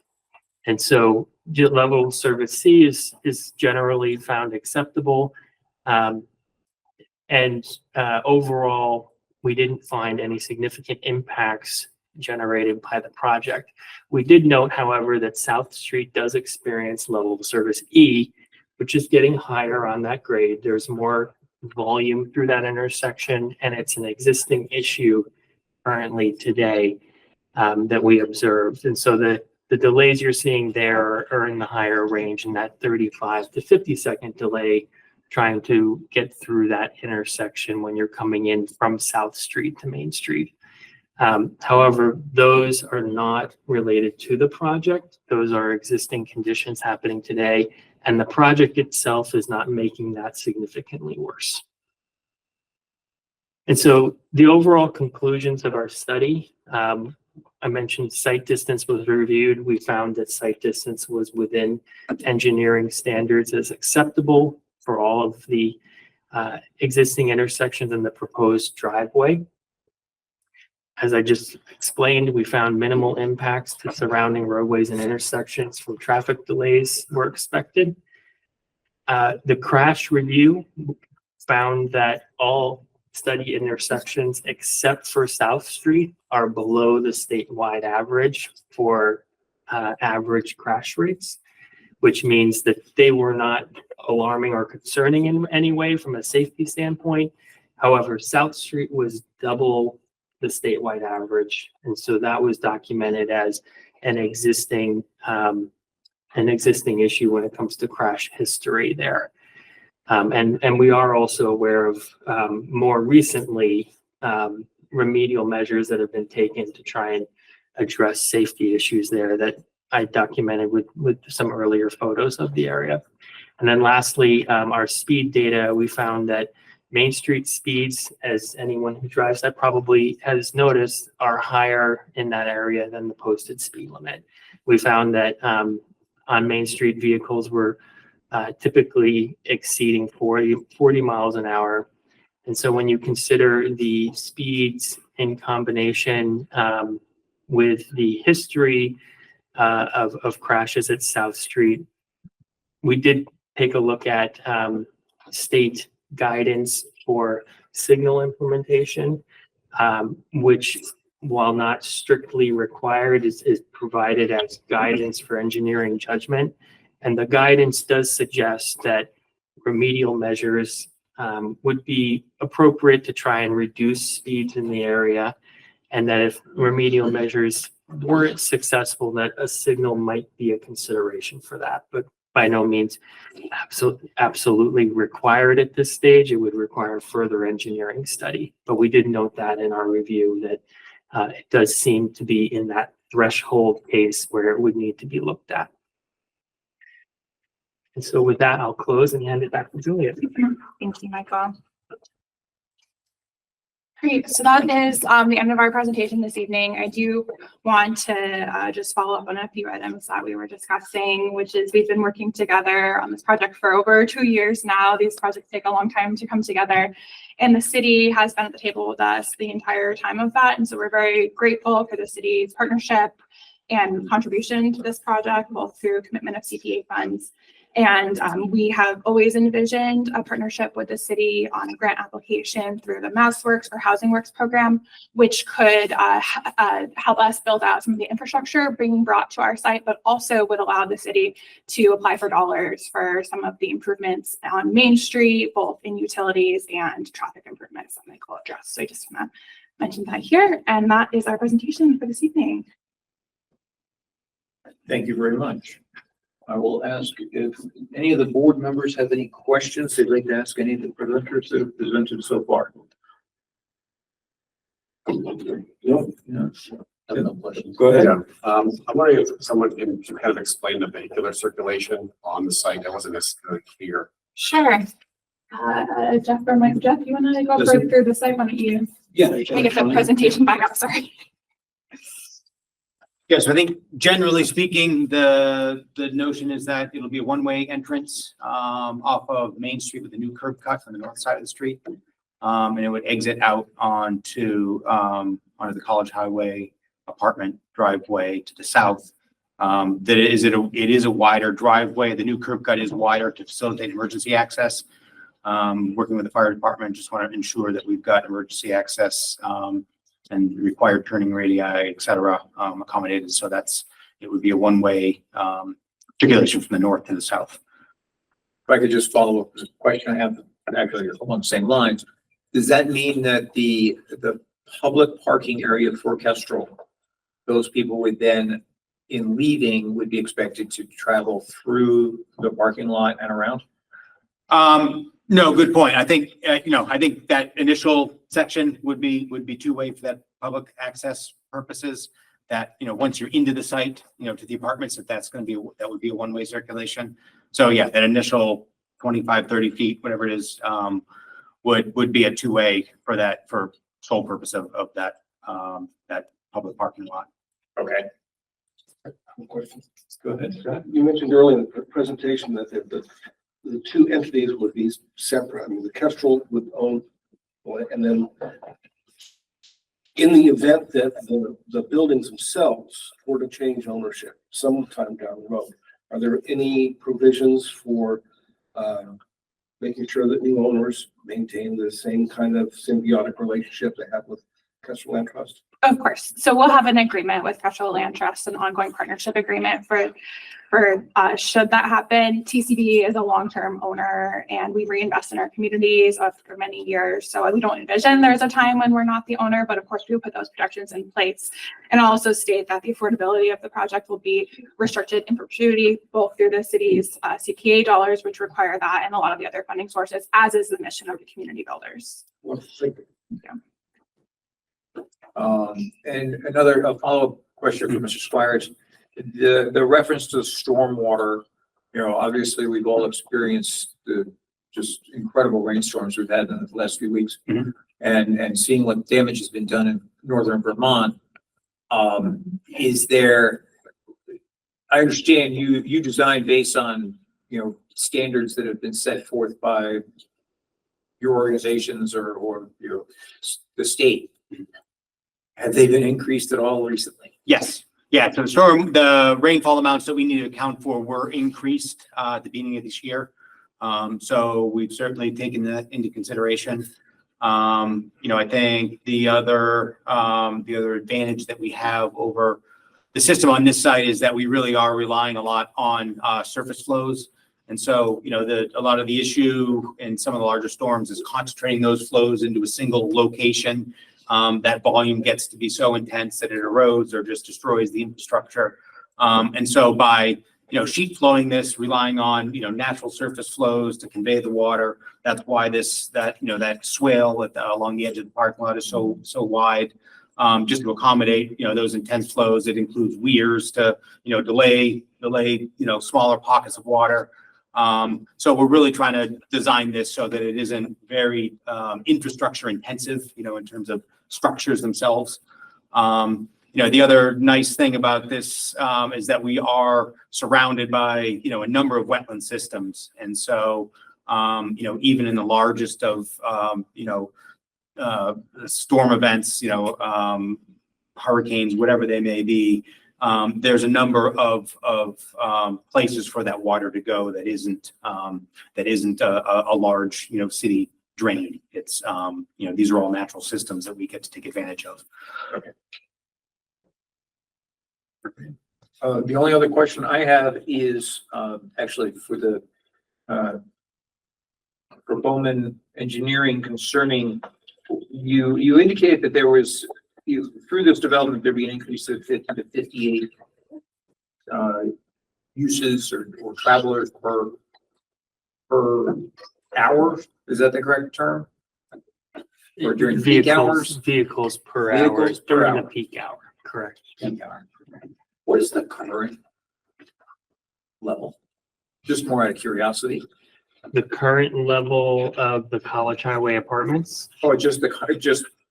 And so level of service C is generally found acceptable. Overall, we didn't find any significant impacts generated by the project. We did note, however, that South Street does experience level of service E, which is getting higher on that grade. There's more volume through that intersection, and it's an existing issue currently today that we observed. And so the delays you're seeing there are in the higher range, in that 35 to 50-second delay trying to get through that intersection when you're coming in from South Street to Main Street. However, those are not related to the project. Those are existing conditions happening today, and the project itself is not making that significantly worse. And so the overall conclusions of our study, I mentioned site distance was reviewed. We found that site distance was within engineering standards as acceptable for all of the existing intersections in the proposed driveway. As I just explained, we found minimal impacts to surrounding roadways and intersections from traffic delays were expected. The crash review found that all study intersections except for South Street are below the statewide average for average crash rates, which means that they were not alarming or concerning in any way from a safety standpoint. However, South Street was double the statewide average, and so that was documented as an existing issue when it comes to crash history there. And we are also aware of more recently remedial measures that have been taken to try and address safety issues there that I documented with some earlier photos of the area. And then lastly, our speed data, we found that Main Street speeds, as anyone who drives that probably has noticed, are higher in that area than the posted speed limit. We found that on Main Street, vehicles were typically exceeding 40 miles an hour. And so when you consider the speeds in combination with the history of crashes at South Street, we did take a look at state guidance for signal implementation, which, while not strictly required, is provided as guidance for engineering judgment. And the guidance does suggest that remedial measures would be appropriate to try and reduce speeds in the area, and that if remedial measures weren't successful, that a signal might be a consideration for that. But by no means absolutely required at this stage. It would require further engineering study. But we did note that in our review that it does seem to be in that threshold case where it would need to be looked at. And so with that, I'll close and hand it back to Julia. Thank you, Michael. Great, so that is the end of our presentation this evening. I do want to just follow up on a few items that we were discussing, which is we've been working together on this project for over 2 years now. These projects take a long time to come together, and the city has been at the table with us the entire time of that. And so we're very grateful for the city's partnership and contribution to this project, both through commitment of CPA funds. And we have always envisioned a partnership with the city on a grant application through the MassWorks or Housing Works program, which could help us build out some of the infrastructure being brought to our site, but also would allow the city to apply for dollars for some of the improvements on Main Street, both in utilities and traffic improvements that Michael addressed. So I just want to mention that here. And that is our presentation for this evening. Thank you very much. I will ask if any of the board members have any questions they'd like to ask any of the presenters that have presented so far. No, I have no questions. go ahead. Yeah. I'm wondering if someone can kind of explain the vehicular circulation on the site. That wasn't necessarily clear. Sure. Jeff or Mike, Jeff, you want to go through the site? Why don't you? Yeah. Let me get the presentation back up, sorry. Yes, I think generally speaking, the notion is that it'll be a one-way entrance off of Main Street with a new curb cut on the north side of the street. And it would exit out onto the College Highway apartment driveway to the south. That it is a wider driveway. The new curb cut is wider to facilitate emergency access. Working with the fire department, just want to ensure that we've got emergency access and required turning radii, et cetera, accommodated. So it would be a one-way circulation from the north to the south. If I could just follow up with a question I have, actually along the same lines. Does that mean that the public parking area for Kestrel, those people would then, in leaving, would be expected to travel through the parking lot and around? No, good point. I think, I think that initial section would be two-way for that public access purposes. That, once you're into the site, to the apartments, that that would be a one-way circulation. So yeah, that initial 25, 30 feet, whatever it is, would be a two-way for sole purpose of that public parking lot. Okay. Questions? Go ahead, Scott. You mentioned earlier in the presentation that the two entities would be separate. I mean, the Kestrel would own, and then in the event that the buildings themselves were to change ownership sometime down the road, are there any provisions for making sure that new owners maintain the same kind of symbiotic relationship they have with Kestrel Land Trust? Of course. So we'll have an agreement with Kestrel Land Trust, an ongoing partnership agreement for should that happen. TCB is a long-term owner and we reinvest in our communities for many years. So we don't envision there's a time when we're not the owner, but of course we will put those protections in place. And I'll also state that the affordability of the project will be restricted in perpetuity, both through the city's CPA dollars, which require that, and a lot of the other funding sources, as is the mission of the community builders. Well, thank you. Yeah. And another follow-up question for Mr. Squires. The reference to stormwater, obviously we've all experienced the just incredible rainstorms we've had in the last few weeks, and seeing what damage has been done in northern Vermont. Is there? I understand you design based on standards that have been set forth by your organizations or the state. Have they been increased at all recently? Yes. Yeah. So the rainfall amounts that we need to account for were increased at the beginning of this year. So we've certainly taken that into consideration. I think the other advantage that we have over the system on this site is that we really are relying a lot on surface flows. And so, a lot of the issue in some of the larger storms is concentrating those flows into a single location. That volume gets to be so intense that it erodes or just destroys the infrastructure. And so by, sheet flowing this, relying on, natural surface flows to convey the water, that's why that swale along the edge of the parking lot is so wide, just to accommodate, those intense flows. It includes weirs to, delay, smaller pockets of water. So we're really trying to design this so that it isn't very infrastructure intensive, in terms of structures themselves. The other nice thing about this is that we are surrounded by, a number of wetland systems. And so, even in the largest of, storm events, hurricanes, whatever they may be, there's a number of places for that water to go that isn't a large, city drain. It's, these are all natural systems that we get to take advantage of. Okay. The only other question I have is actually for the for Bowman Engineering concerning you indicated that there was through this development there'd be an increase of 50 to 58 uses or travelers per hour. Is that the correct term? Or during peak hours? Vehicles per hour during the peak hour. Correct. Peak hour. What is the current level? Just more out of curiosity. The current level of the College Highway apartments, Or just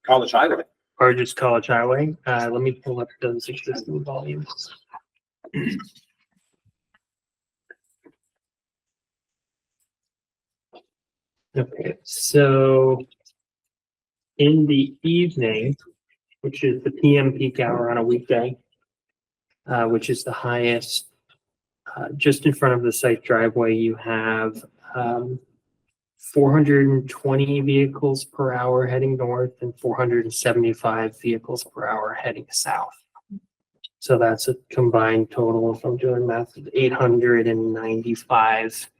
College Highway? or just College Highway? Let me pull up those existing volumes. Okay, so in the evening, which is the PM peak hour on a weekday, which is the highest. Just in front of the site driveway, you have 420 vehicles per hour heading north and 475 vehicles per hour heading south. So that's a combined total, if I'm doing math, of 895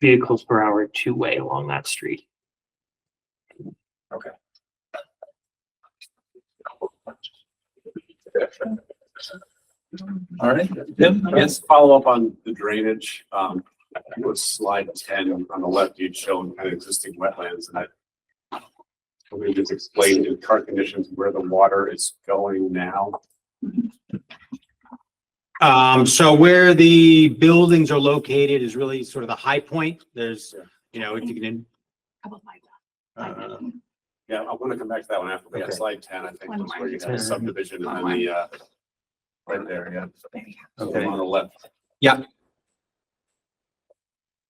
vehicles per hour two-way along that street. Okay. All right, Tim? Yes, follow up on the drainage. I think it was slide 10 on the left, you'd shown kind of existing wetlands, and we just explained in current conditions where the water is going now. So where the buildings are located is really sort of the high point. There's, you know, if you can. Yeah, I want to come back to that one after we have Okay. slide 10, I think, was where you have the subdivision and then the, right there, yeah. Okay. On the left. Yeah.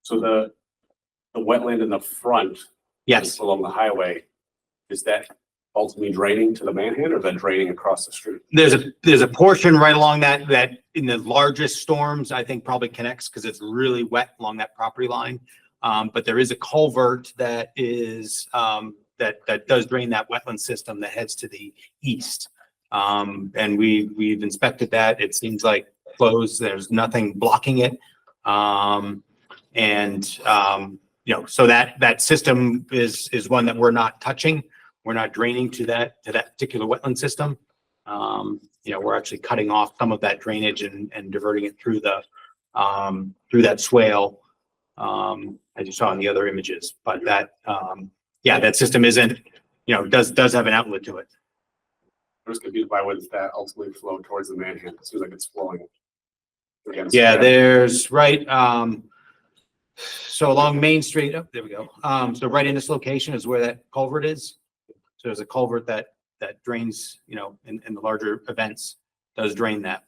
So the wetland in the front. Yes. Along the highway, is that ultimately draining to the manhand or is that draining across the street? There's a portion right along that in the largest storms, I think probably connects because it's really wet along that property line. But there is a culvert that is, that does drain that wetland system that heads to the east. And we've inspected that. It seems like closed. There's nothing blocking it. You know, so that system is one that we're not touching. We're not draining to that particular wetland system. You know, we're actually cutting off some of that drainage and diverting it through that swale, as you saw in the other images. But that, yeah, that system isn't, you know, does have an outlet to it. I'm just confused by whether that ultimately flow towards the manhand. It seems like it's flowing. against Yeah, that. there's right, so along Main Street, oh, there we go. So right in this location is where that culvert is. So there's a culvert that drains, you know, in the larger events, does drain that.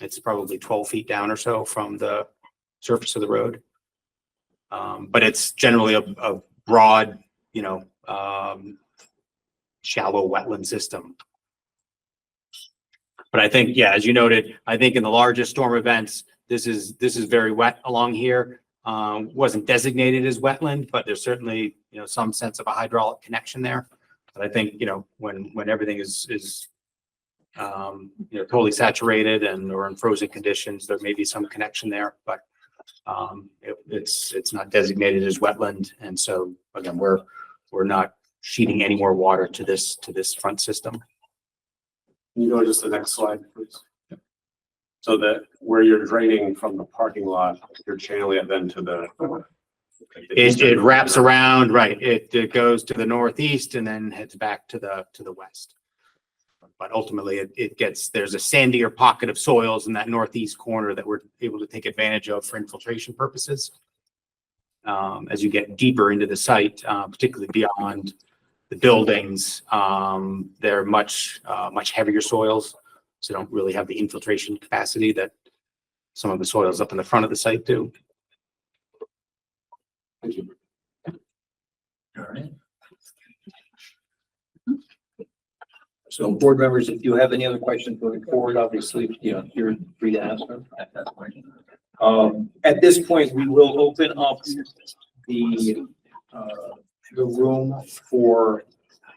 It's probably 12 feet down or so from the surface of the road. But it's generally a broad, you know, shallow wetland system. But I think, yeah, as you noted, I think in the largest storm events, this is very wet along here. Wasn't designated as wetland, but there's certainly, you know, some sense of a hydraulic connection there. But I think, you know, when everything is you know, totally saturated or in frozen conditions, there may be some connection there, but it's not designated as wetland. And so again, we're not sheeting any more water to this front system. Can you go to just the next slide, please? So that where you're draining from the parking lot, you're channeling it then to the. It wraps around, right? It goes to the northeast and then heads back to the west. But ultimately, there's a sandier pocket of soils in that northeast corner that we're able to take advantage of for infiltration purposes. As you get deeper into the site, particularly beyond the buildings, they're much heavier soils, so don't really have the infiltration capacity that some of the soils up in the front of the site do. Thank you. All right. So board members, if you have any other questions moving forward, obviously, you know, you're free to ask them at that point. At this point, we will open up the room for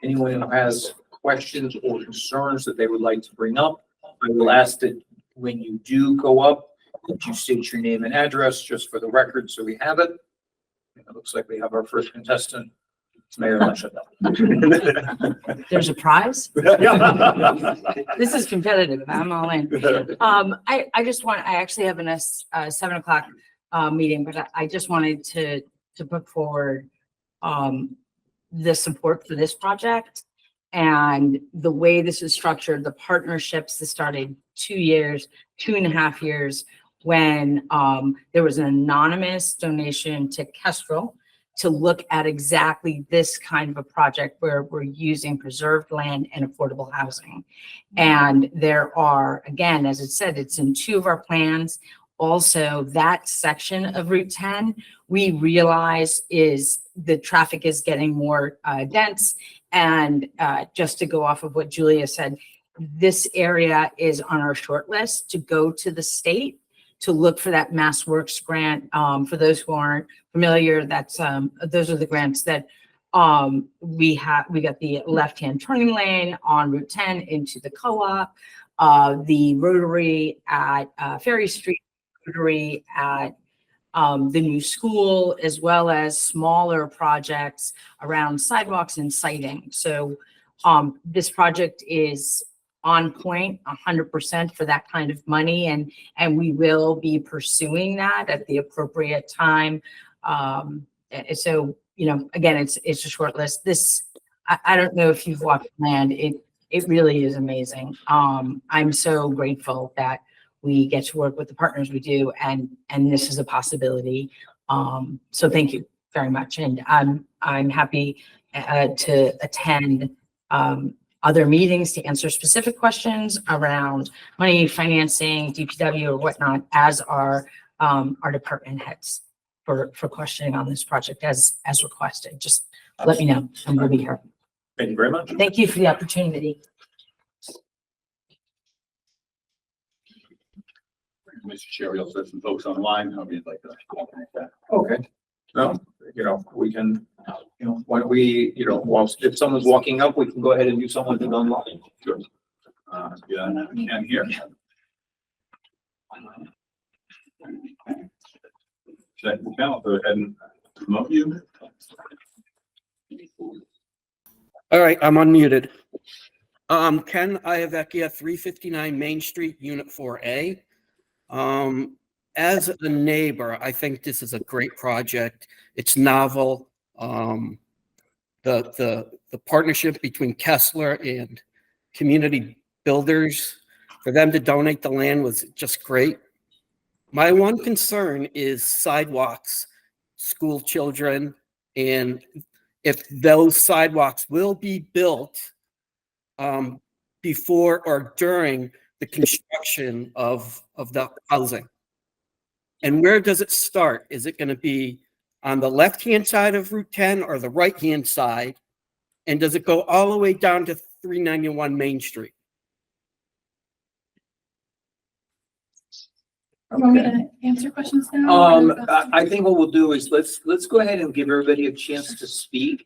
anyone who has questions or concerns that they would like to bring up. I will ask that when you do go up, that you state your name and address just for the record, so we have it. And it looks like we have our first contestant, Mayor Lashada. There's a prize? This is competitive. I'm all in. I actually have a 7 o'clock meeting, but I just wanted to put forward the support for this project and the way this is structured, the partnerships that started 2.5 years when there was an anonymous donation to Kestrel to look at exactly this kind of a project where we're using preserved land and affordable housing. And there are, again, as it said, it's in 2 of our plans. Also, that section of Route 10, we realize is the traffic is getting more dense. And just to go off of what Julia said, this area is on our short list to go to the state to look for that Mass Works grant. For those who aren't familiar, that's those are the grants that we got the left-hand turning lane on Route 10 into the co-op, the rotary at Ferry Street, rotary at the new school, as well as smaller projects around sidewalks and sighting. So this project is on point 100% for that kind of money, and we will be pursuing that at the appropriate time. So, you know, again, it's a short list. This, I don't know if you've walked land, it really is amazing. I'm so grateful that we get to work with the partners we do, and this is a possibility. So thank you very much. And I'm happy to attend other meetings to answer specific questions around money, financing, DPW or whatnot, as our department heads for questioning on this project as requested. Just let me know and we'll be here. Thank you very much. Thank you for the opportunity. Mr. Chair, we also have some folks online. How would you like to comment that? Okay. Well, you know, we can, you know, why don't we, you know, whilst if someone's walking up, we can go ahead and do someone who's online. Sure. Yeah, we can hear. I'll go ahead and promote you. All right, I'm unmuted. Ken Iavecchia, 359 Main Street, Unit 4A. As a neighbor, I think this is a great project. It's novel. The partnership between Kessler and community builders, for them to donate the land was just great. My one concern is sidewalks, school children, and if those sidewalks will be built before or during the construction of the housing. And where does it start? Is it going to be on the left-hand side of Route 10 or the right-hand side? And does it go all the way down to 391 Main Street? Want me to answer questions now? I think what we'll do is let's go ahead and give everybody a chance to speak,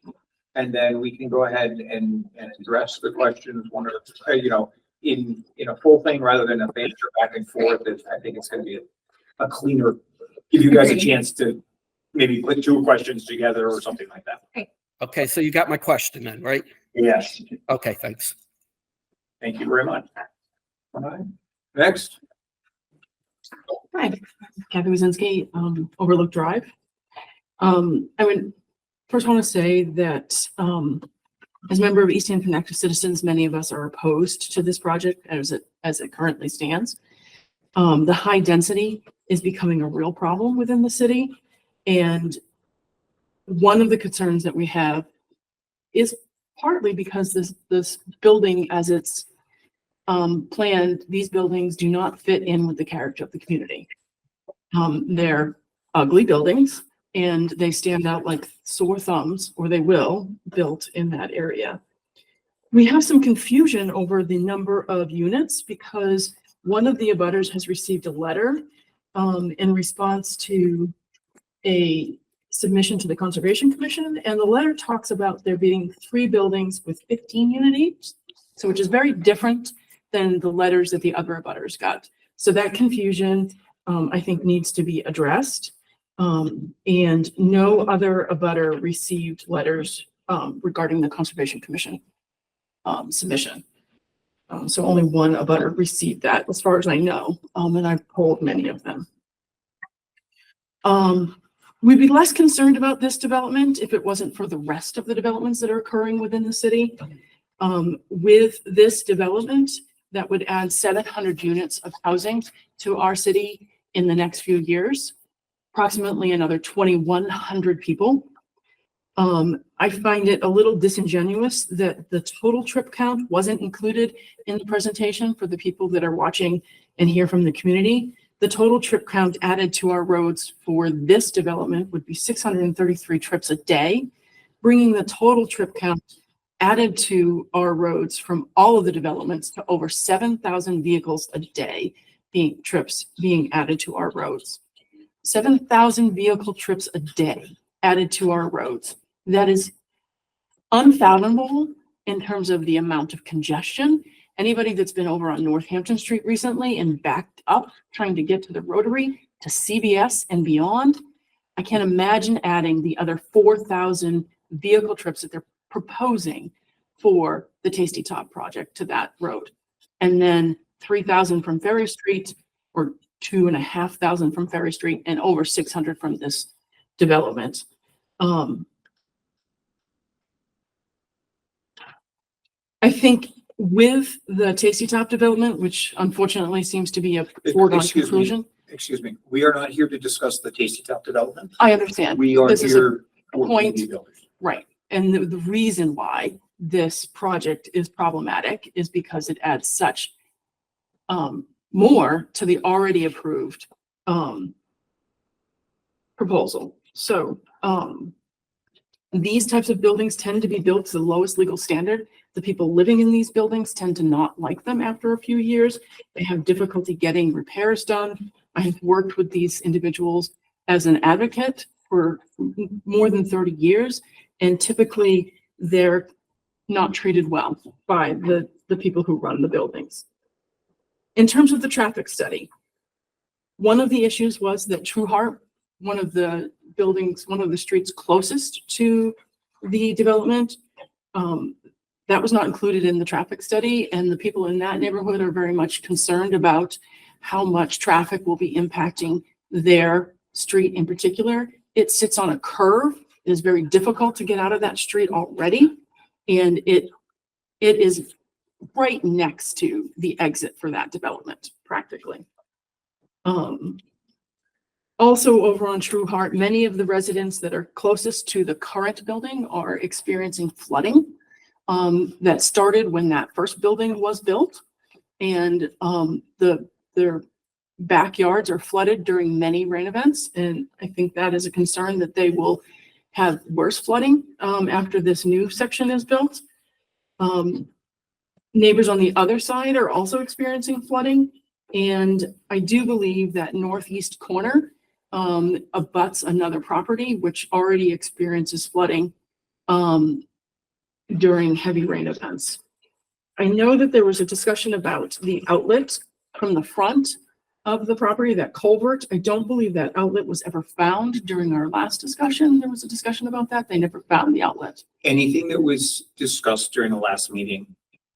and then we can go ahead and address the questions one or you know, in a full thing rather than a banter back and forth. I think it's going to be a cleaner, give you guys a chance to maybe put two questions together or something like that. Okay, so you got my question then, right? Yes. Okay, thanks. Thank you very much. All right. Next. Hi, Kathy Wazinski, Overlook Drive. I would first want to say that as a member of Easthampton Active Citizens, many of us are opposed to this project as it currently stands. The high density is becoming a real problem within the city, and one of the concerns that we have is partly because this building, as it's planned, these buildings do not fit in with the character of the community. They're ugly buildings and they stand out like sore thumbs, or they will, built in that area. We have some confusion over the number of units because one of the abutters has received a letter in response to a submission to the Conservation Commission, and the letter talks about there being 3 buildings with 15 units each, so which is very different than the letters that the other abutters got. So that confusion, I think, needs to be addressed. And no other abutter received letters regarding the Conservation Commission submission. So only one abutter received that, as far as I know, and I've polled many of them. We'd be less concerned about this development if it wasn't for the rest of the developments that are occurring within the city. With this development, that would add 700 units of housing to our city in the next few years, approximately another 2,100 people. I find it a little disingenuous that the total trip count wasn't included in the presentation for the people that are watching and hear from the community. The total trip count added to our roads for this development would be 633 trips a day, bringing the total trip count added to our roads from all of the developments to over 7,000 vehicles a day trips being added to our roads. 7,000 vehicle trips a day added to our roads. That is unfathomable in terms of the amount of congestion. Anybody that's been over on Northampton Street recently and backed up trying to get to the Rotary, to CVS and beyond, I can't imagine adding the other 4,000 vehicle trips that they're proposing for the Tasty Top project to that road. And then 3,000 from Ferry Street, or 2,500 from Ferry Street, and over 600 from this development. I think with the Tasty Top development, which unfortunately seems to be a foregone conclusion. Excuse me, we are not here to discuss the Tasty Top development. I understand. We are This is a here for point, community builders. right? And the reason why this project is problematic is because it adds such more to the already approved proposal. So these types of buildings tend to be built to the lowest legal standard. The people living in these buildings tend to not like them after a few years. They have difficulty getting repairs done. I have worked with these individuals as an advocate for more than 30 years, and typically they're not treated well by the people who run the buildings. In terms of the traffic study, one of the issues was that True Heart, one of the buildings, one of the streets closest to the development, that was not included in the traffic study, and the people in that neighborhood are very much concerned about how much traffic will be impacting their street in particular. It sits on a curve. It is very difficult to get out of that street already, and it is right next to the exit for that development, practically. Also over on True Heart, many of the residents that are closest to the current building are experiencing flooding that started when that first building was built. And their backyards are flooded during many rain events. And I think that is a concern that they will have worse flooding after this new section is built. Neighbors on the other side are also experiencing flooding. And I do believe that northeast corner abuts another property which already experiences flooding during heavy rain events. I know that there was a discussion about the outlet from the front of the property, that culvert. I don't believe that outlet was ever found during our last discussion. There was a discussion about that. They never found the outlet. Anything that was discussed during the last meeting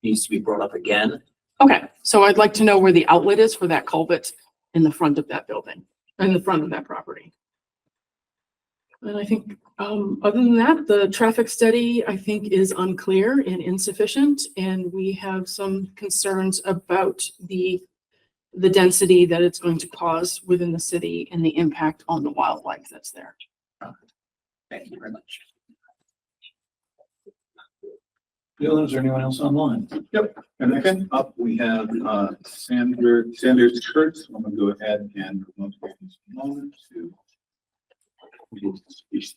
needs to be brought up again. Okay, so I'd like to know where the outlet is for that culvert in the front of that building, in the front of that property. And I think, other than that, the traffic study, I think, is unclear and insufficient, and we have some concerns about the density that it's going to cause within the city and the impact on the wildlife that's there. Thank you very much. Bill, is there anyone else online? Yep. And next up, we have Sanders Kurtz. I'm going to go ahead and promote this moment to speak.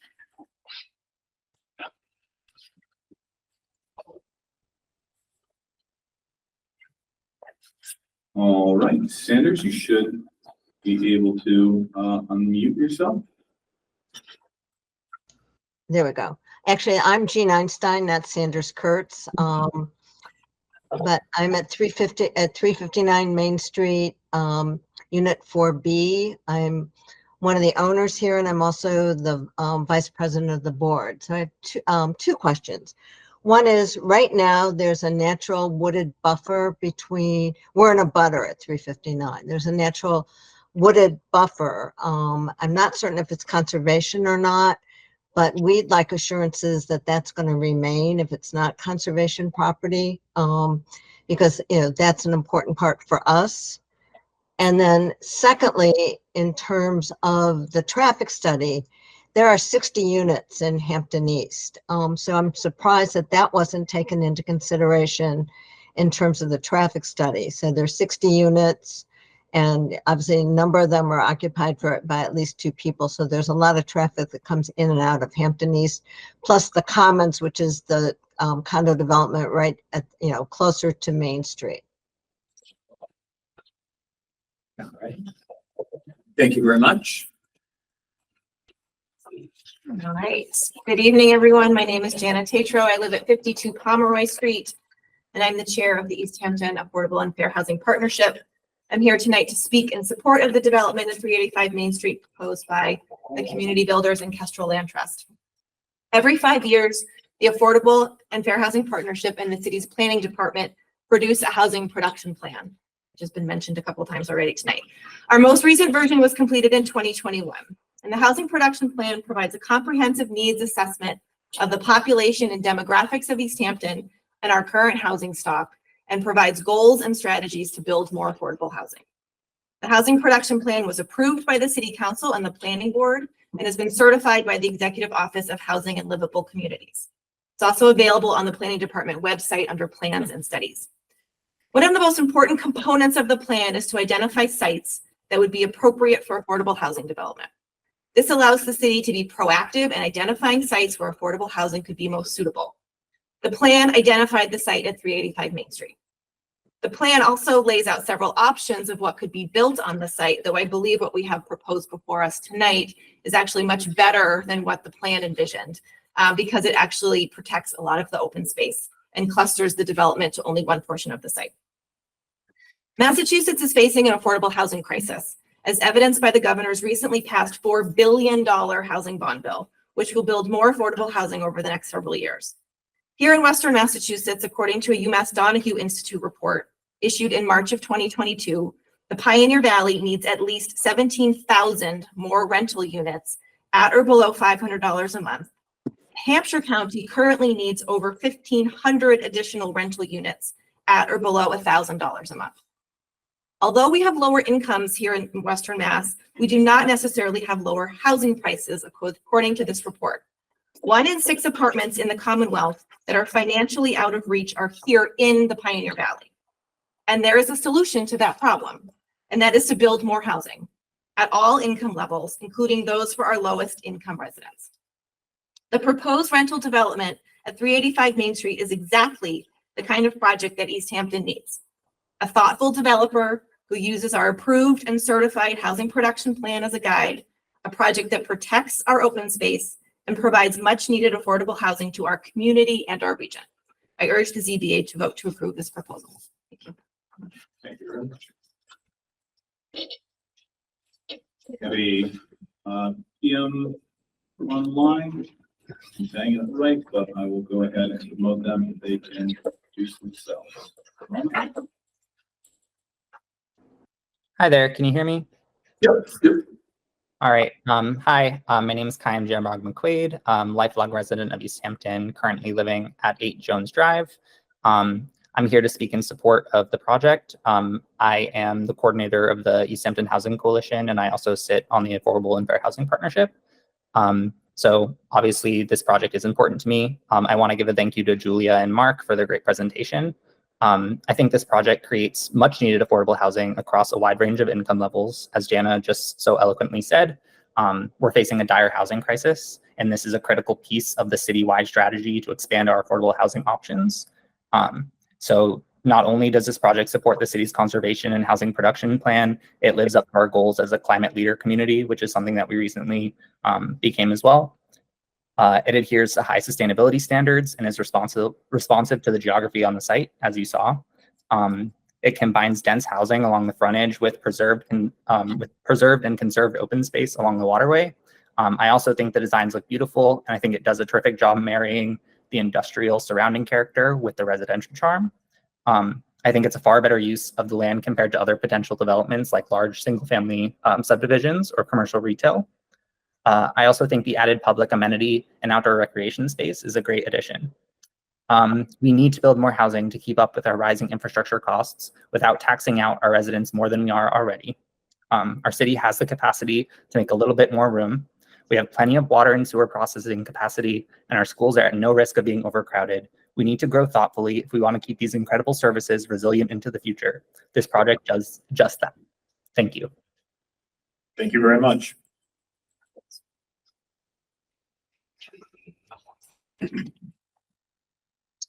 All right, Sanders, you should be able to unmute yourself. There we go. Actually, I'm Jean Einstein, not Sanders Kurtz. But I'm at 359 Main Street, Unit 4B. I'm one of the owners here, and I'm also the vice president of the board. So I have two questions. One is, right now, there's a natural wooded buffer between, we're in a butter at 359. There's a natural wooded buffer. I'm not certain if it's conservation or not, but we'd like assurances that that's going to remain if it's not conservation property, because that's an important part for us. And then secondly, in terms of the traffic study, there are 60 units in Hampton East. So I'm surprised that that wasn't taken into consideration in terms of the traffic study. So there's 60 units, and obviously a number of them are occupied by at least 2 people. So there's a lot of traffic that comes in and out of Hampton East, plus the Commons, which is the condo development right at, closer to Main Street. All right. Thank you very much. All right. Good evening, everyone. My name is Jana Tatro. I live at 52 Pomeroy Street, and I'm the chair of the Easthampton Affordable and Fair Housing Partnership. I'm here tonight to speak in support of the development of 385 Main Street proposed by the community builders and Kestrel Land Trust. Every 5 years, the Affordable and Fair Housing Partnership and the city's planning department produce a housing production plan, which has been mentioned a couple of times already tonight. Our most recent version was completed in 2021, and the housing production plan provides a comprehensive needs assessment of the population and demographics of Easthampton and our current housing stock, and provides goals and strategies to build more affordable housing. The housing production plan was approved by the City Council and the Planning Board and has been certified by the Executive Office of Housing and Livable Communities. It's also available on the Planning Department website under Plans and Studies. One of the most important components of the plan is to identify sites that would be appropriate for affordable housing development. This allows the city to be proactive in identifying sites where affordable housing could be most suitable. The plan identified the site at 385 Main Street. The plan also lays out several options of what could be built on the site, though I believe what we have proposed before us tonight is actually much better than what the plan envisioned, because it actually protects a lot of the open space and clusters the development to only one portion of the site. Massachusetts is facing an affordable housing crisis, as evidenced by the governor's recently passed $4 billion housing bond bill, which will build more affordable housing over the next several years. Here in Western Massachusetts, according to a UMass Donahue Institute report issued in March of 2022, the Pioneer Valley needs at least 17,000 more rental units at or below $500 a month. Hampshire County currently needs over 1,500 additional rental units at or below $1,000 a month. Although we have lower incomes here in Western Mass, we do not necessarily have lower housing prices, according to this report. 1 in 6 apartments in the Commonwealth that are financially out of reach are here in the Pioneer Valley. And there is a solution to that problem, and that is to build more housing at all income levels, including those for our lowest income residents. The proposed rental development at 385 Main Street is exactly the kind of project that Easthampton needs. A thoughtful developer who uses our approved and certified housing production plan as a guide, a project that protects our open space and provides much needed affordable housing to our community and our region. I urge the ZBA to vote to approve this proposal. Thank you. Thank you very much. Any PM online? I'm saying it right, but I will go ahead and promote them if they can introduce themselves. Hi there, can you hear me? Yep. All right. Hi, my name is Kyan Jermog McQuaid, lifelong resident of Easthampton, currently living at 8 Jones Drive. I'm here to speak in support of the project. I am the coordinator of the Easthampton Housing Coalition, and I also sit on the Affordable and Fair Housing Partnership. So obviously this project is important to me. I want to give a thank you to Julia and Mark for their great presentation. I think this project creates much needed affordable housing across a wide range of income levels. As Jana just so eloquently said, we're facing a dire housing crisis, and this is a critical piece of the citywide strategy to expand our affordable housing options. So not only does this project support the city's conservation and housing production plan, it lives up to our goals as a climate leader community, which is something that we recently became as well. It adheres to high sustainability standards and is responsive to the geography on the site, as you saw. It combines dense housing along the frontage with preserved and conserved open space along the waterway. I also think the designs look beautiful, and I think it does a terrific job marrying the industrial surrounding character with the residential charm. I think it's a far better use of the land compared to other potential developments like large single-family subdivisions or commercial retail. I also think the added public amenity and outdoor recreation space is a great addition. We need to build more housing to keep up with our rising infrastructure costs without taxing out our residents more than we are already. Our city has the capacity to make a little bit more room. We have plenty of water and sewer processing capacity, and our schools are at no risk of being overcrowded. We need to grow thoughtfully if we want to keep these incredible services resilient into the future. This project does just that. Thank you. Thank you very much.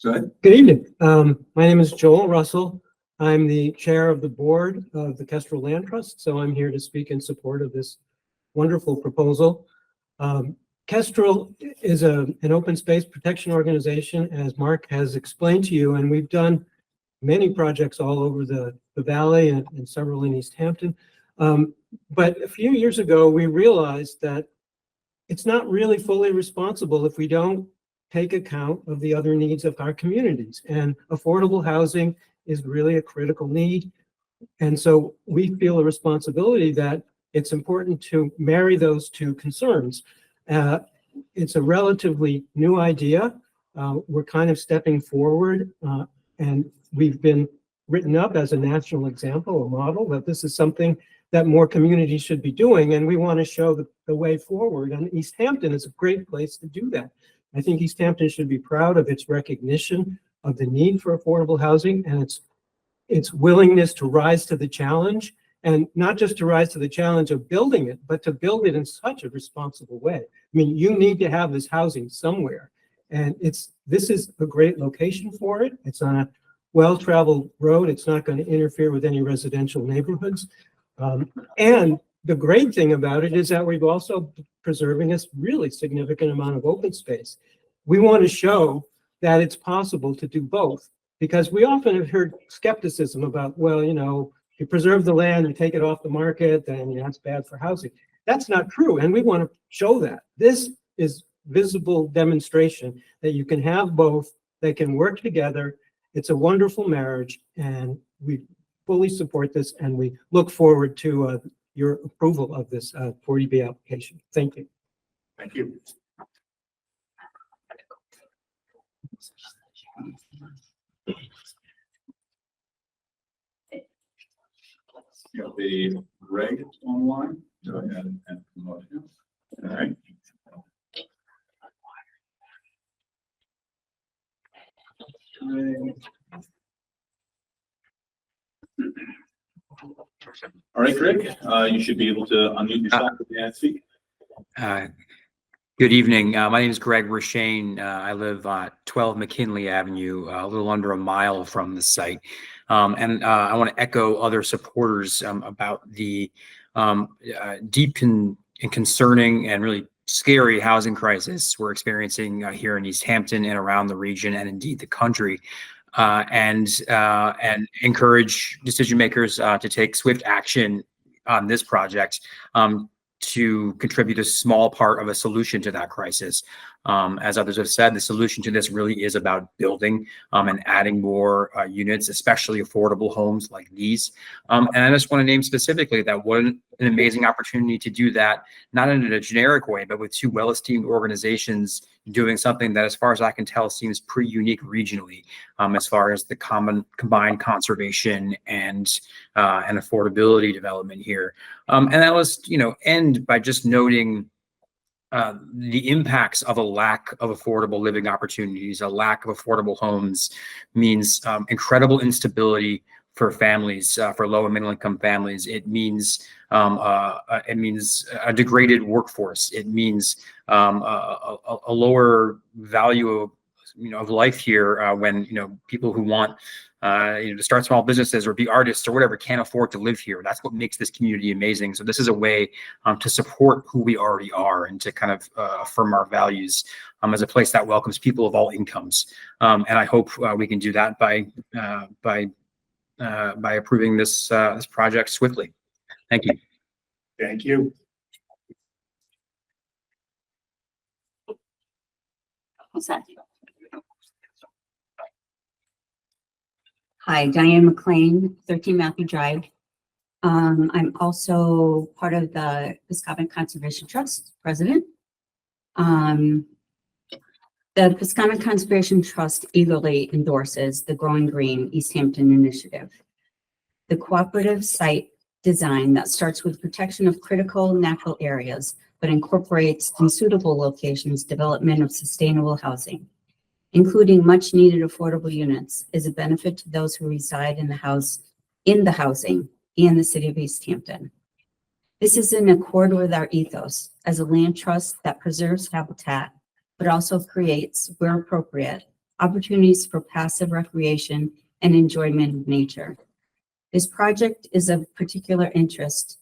Go ahead. Good evening. My name is Joel Russell. I'm the chair of the board of the Kestrel Land Trust, so I'm here to speak in support of this wonderful proposal. Kestrel is an open space protection organization, as Mark has explained to you, and we've done many projects all over the valley and several in Easthampton. But a few years ago, we realized that it's not really fully responsible if we don't take account of the other needs of our communities. And affordable housing is really a critical need. And so we feel a responsibility that it's important to marry those two concerns. It's a relatively new idea. We're kind of stepping forward, and we've been written up as a national example, a model, that this is something that more communities should be doing. And we want to show the way forward. And Easthampton is a great place to do that. I think Easthampton should be proud of its recognition of the need for affordable housing and its willingness to rise to the challenge, and not just to rise to the challenge of building it, but to build it in such a responsible way. I mean, you need to have this housing somewhere, and this is a great location for it. It's on a well-traveled road. It's not going to interfere with any residential neighborhoods. And the great thing about it is that we've also preserving this really significant amount of open space. We want to show that it's possible to do both, because we often have heard skepticism about, well, you know, you preserve the land, you take it off the market, then that's bad for housing. That's not true, and we want to show that. This is visible demonstration that you can have both, they can work together. It's a wonderful marriage, and we fully support this, and we look forward to your approval of this 40B application. Thank you. Thank you. You got the reg online. Go ahead and promote him. All right. All right, Greg, you should be able to unmute yourself and speak. Good evening. My name is Greg Rashane. I live on 12 McKinley Avenue, a little under a mile from the site. And I want to echo other supporters about the deep and concerning and really scary housing crisis we're experiencing here in Easthampton and around the region, and indeed the country. And encourage decision makers to take swift action on this project to contribute a small part of a solution to that crisis. As others have said, the solution to this really is about building and adding more units, especially affordable homes like these. And I just want to name specifically that what an amazing opportunity to do that, not in a generic way, but with two well-esteemed organizations doing something that, as far as I can tell, seems pretty unique regionally, as far as the combined conservation and affordability development here. And that was, end by just noting the impacts of a lack of affordable living opportunities, a lack of affordable homes means incredible instability for families, for low and middle income families. It means a degraded workforce. It means a lower value of life here when people who want to start small businesses or be artists or whatever can't afford to live here. That's what makes this community amazing. So this is a way to support who we already are and to kind of affirm our values as a place that welcomes people of all incomes. And I hope we can do that by approving this project swiftly. Thank you. Thank you. Hi, Diane McLean, 13 Matthew Drive. I'm also part of the Piscataway Conservation Trust, president. The Piscataway Conservation Trust eagerly endorses the Growing Green Easthampton initiative. The cooperative site design that starts with protection of critical natural areas, but incorporates in suitable locations development of sustainable housing, including much needed affordable units, is a benefit to those who reside in the housing and the city of Easthampton. This is in accord with our ethos as a land trust that preserves habitat, but also creates, where appropriate, opportunities for passive recreation, and enjoyment of nature. This project is of particular interest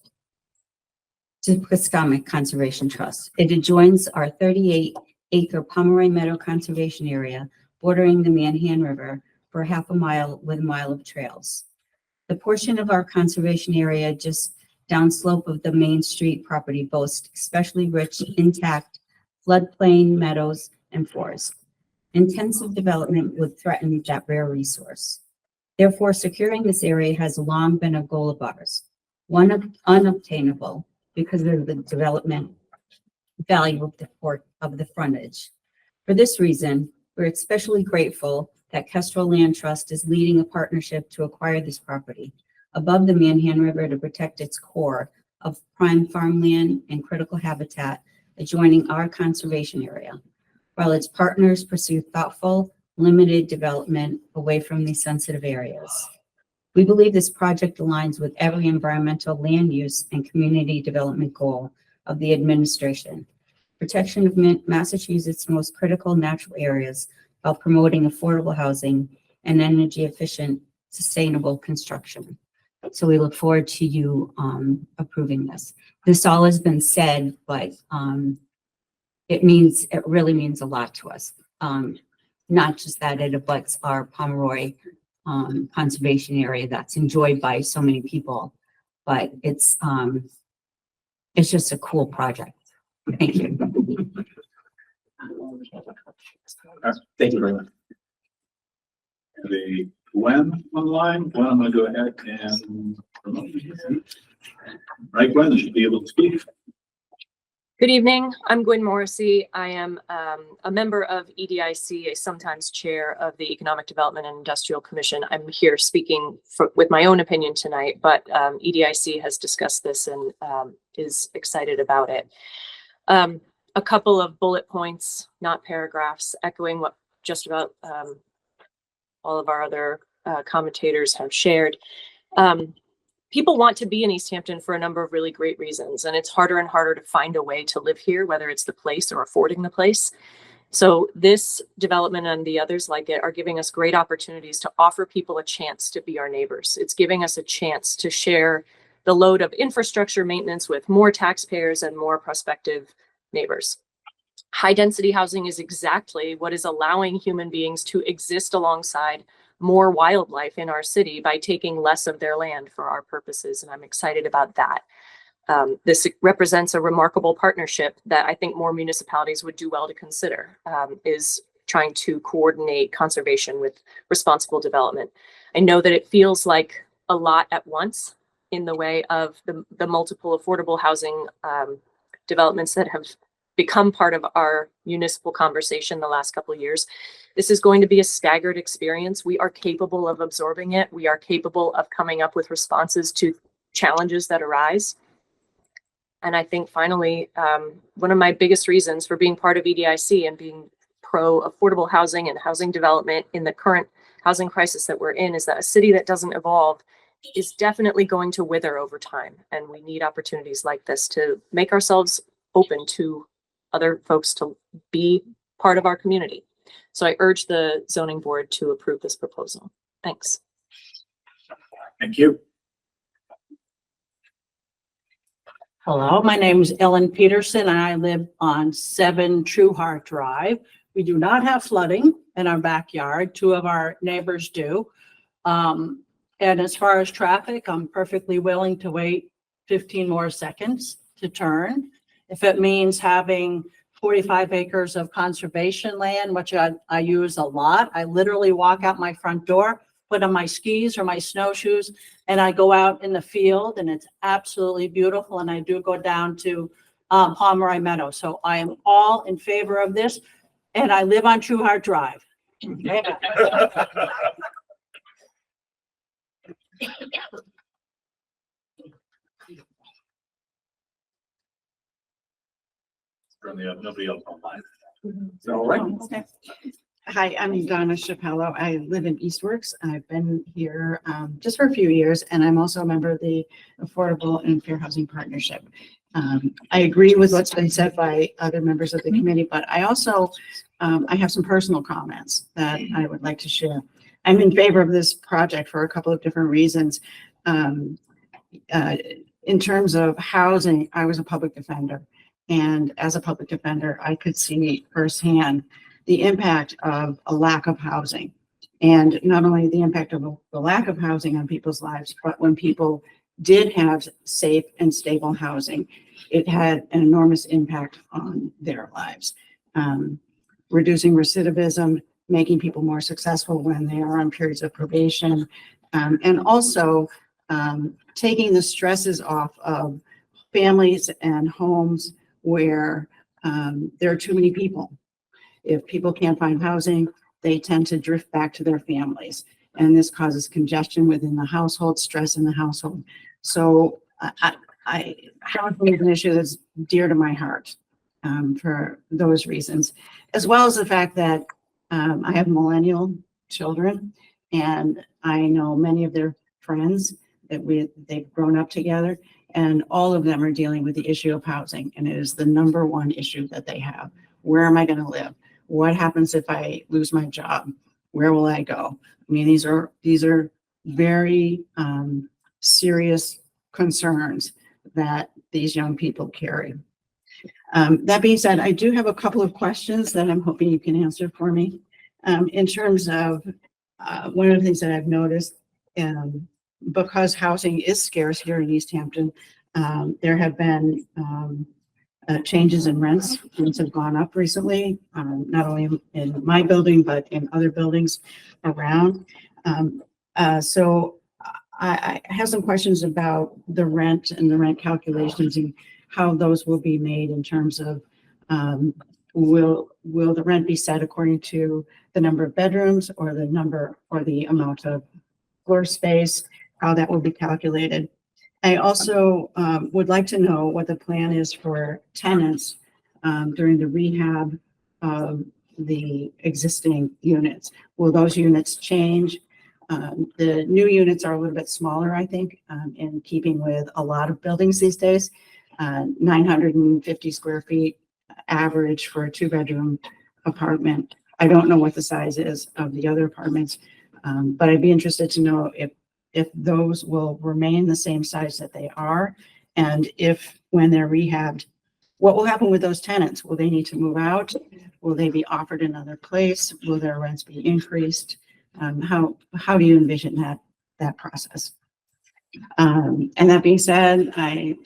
to Pascomic Conservation Trust. It adjoins our 38-acre Pomeroy Meadow Conservation Area bordering the Manhan River for half a mile with a mile of trails. The portion of our conservation area just downslope of the Main Street property boasts especially rich, intact floodplain, meadows, and forests. Intensive development would threaten that rare resource. Therefore, securing this area has long been a goal of ours, one unobtainable because of the development value of the frontage. For this reason, we're especially grateful that Kestrel Land Trust is leading a partnership to acquire this property above the Manhan River to protect its core of prime farmland and critical habitat adjoining our conservation area, while its partners pursue thoughtful, limited development away from these sensitive areas. We believe this project aligns with every environmental land use and community development goal of the administration. Protection of Massachusetts' most critical natural areas while promoting affordable housing and energy efficient, sustainable construction. So we look forward to you approving this. This all has been said, but it really means a lot to us. Not just that it abuts our Pomeroy conservation area that's enjoyed by so many people, but it's just a cool project. Thank you. Thank you very much. The Gwen online. Gwen, I'm going to go ahead and promote you. Right, Gwen, you should be able to speak. Good evening. I'm Gwen Morrissey. I am a member of EDIC, a sometimes chair of the Economic Development and Industrial Commission. I'm here speaking with my own opinion tonight, but EDIC has discussed this and is excited about it. A couple of bullet points, not paragraphs, echoing what just about all of our other commentators have shared. People want to be in Easthampton for a number of really great reasons, and it's harder and harder to find a way to live here, whether it's the place or affording the place. So this development and the others like it are giving us great opportunities to offer people a chance to be our neighbors. It's giving us a chance to share the load of infrastructure maintenance with more taxpayers and more prospective neighbors. High density housing is exactly what is allowing human beings to exist alongside more wildlife in our city by taking less of their land for our purposes. And I'm excited about that. This represents a remarkable partnership that I think more municipalities would do well to consider, is trying to coordinate conservation with responsible development. I know that it feels like a lot at once in the way of the multiple affordable housing developments that have become part of our municipal conversation the last couple of years. This is going to be a staggered experience. We are capable of absorbing it. We are capable of coming up with responses to challenges that arise. And I think finally, one of my biggest reasons for being part of EDIC and being pro affordable housing and housing development in the current housing crisis that we're in is that a city that doesn't evolve is definitely going to wither over time. And we need opportunities like this to make ourselves open to other folks to be part of our community. So I urge the zoning board to approve this proposal. Thanks. Thank you. Hello, my name is Ellen Peterson and I live on 7 True Heart Drive. We do not have flooding in our backyard. 2 of our neighbors do. And as far as traffic, I'm perfectly willing to wait 15 more seconds to turn. If it means having 45 acres of conservation land, which I use a lot, I literally walk out my front door, put on my skis or my snowshoes, and I go out in the field, and it's absolutely beautiful. And I do go down to Pomeroy Meadow. So I am all in favor of this, and I live on True Heart Drive. Currently, nobody else online. All right. Hi, I'm Donna Chappello. I live in Eastworks. I've been here just for a few years, and I'm also a member of the Affordable and Fair Housing Partnership. I agree with what's been said by other members of the committee, but I also, I have some personal comments that I would like to share. I'm in favor of this project for a couple of different reasons. In terms of housing, I was a public defender. And as a public defender, I could see firsthand the impact of a lack of housing. And not only the impact of the lack of housing on people's lives, but when people did have safe and stable housing, it had an enormous impact on their lives. Reducing recidivism, making people more successful when they are on periods of probation, and also taking the stresses off of families and homes where there are too many people. If people can't find housing, they tend to drift back to their families. And this causes congestion within the household, stress in the household. So housing is an issue that's dear to my heart for those reasons, as well as the fact that I have millennial children, and I know many of their friends that they've grown up together, and all of them are dealing with the issue of housing, and it is the number one issue that they have. Where am I going to live? What happens if I lose my job? Where will I go? I mean, these are very serious concerns that these young people carry. That being said, I do have a couple of questions that I'm hoping you can answer for me. In terms of one of the things that I've noticed, because housing is scarce here in Easthampton, there have been changes in rents. Rents have gone up recently, not only in my building, but in other buildings around. So I have some questions about the rent and the rent calculations and how those will be made in terms of will the rent be set according to the number of bedrooms or the number or the amount of floor space, how that will be calculated. I also would like to know what the plan is for tenants during the rehab of the existing units. Will those units change? The new units are a little bit smaller, I think, in keeping with a lot of buildings these days. 950 square feet average for a 2-bedroom apartment. I don't know what the size is of the other apartments, but I'd be interested to know if those will remain the same size that they are, and if when they're rehabbed, what will happen with those tenants? Will they need to move out? Will they be offered another place? Will their rents be increased? How do you envision that process? And that being said, I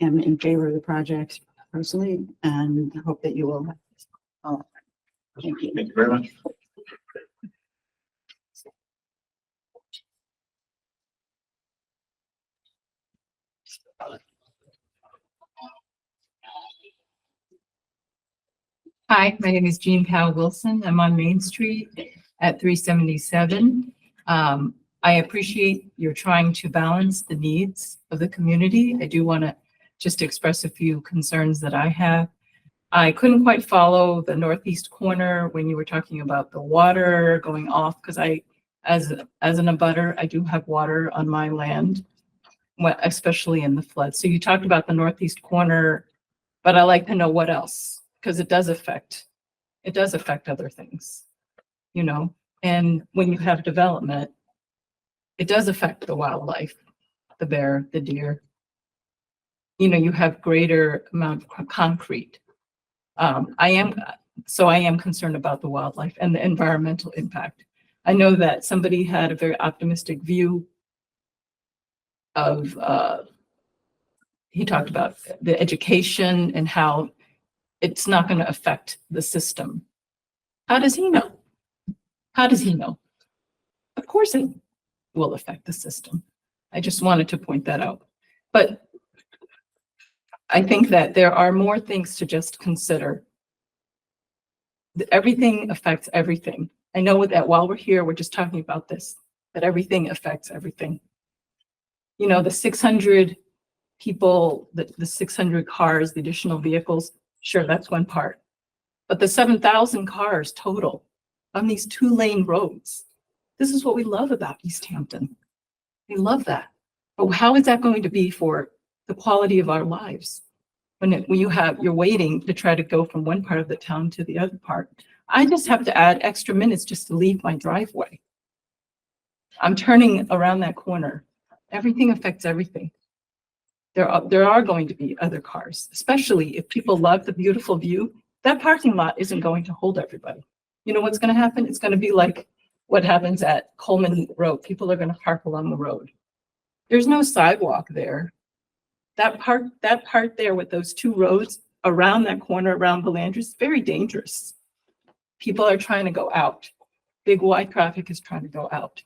am in favor of the project personally, and hope that you will. Thank you. Thank you very much. Hi, my name is Jean Powell Wilson. I'm on Main Street at 377. I appreciate you're trying to balance the needs of the community. I do want to just express a few concerns that I have. I couldn't quite follow the northeast corner when you were talking about the water going off, because as an abutter, I do have water on my land, especially in the flood. So you talked about the northeast corner, but I like to know what else, because it does affect other things, you know. And when you have development, it does affect the wildlife, the bear, the deer. You know, you have greater amount of concrete. I am concerned about the wildlife and the environmental impact. I know that somebody had a very optimistic view of, he talked about the education and how it's not going to affect the system. How does he know? How does he know? Of course it will affect the system. I just wanted to point that out. But I think that there are more things to just consider. Everything affects everything. I know that while we're here, we're just talking about this, that everything affects everything. You know, the 600 people, the 600 cars, the additional vehicles, sure, that's one part. But the 7,000 cars total on these 2-lane roads, this is what we love about Easthampton. We love that. But how is that going to be for the quality of our lives? when you're waiting to try to go from one part of the town to the other part. I just have to add extra minutes just to leave my driveway. I'm turning around that corner. Everything affects everything. There are going to be other cars, especially if people love the beautiful view. That parking lot isn't going to hold everybody. You know what's going to happen? It's going to be like what happens at Coleman Road. People are going to park along the road. There's no sidewalk there. That part there with those two roads around that corner around Belandria is very dangerous. People are trying to go out. Big wide traffic is trying to go out.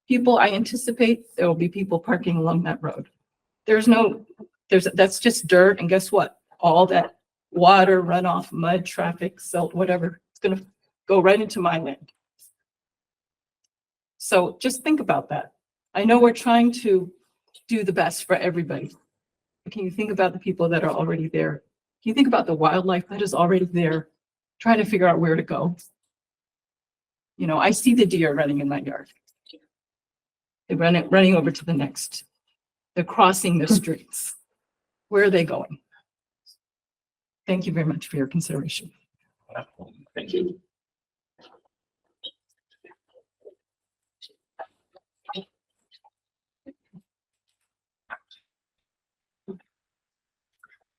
I anticipate there will be people parking along that road. That's just dirt. And guess what? All that water, runoff, mud, traffic, silt, whatever, it's going to go right into my land. So just think about that. I know we're trying to do the best for everybody. But can you think about the people that are already there? Can you think about the wildlife that is already there, trying to figure out where to go? You know, I see the deer running in my yard. They're running over to the next. They're crossing the streets. Where are they going? Thank you very much for your consideration. Thank you.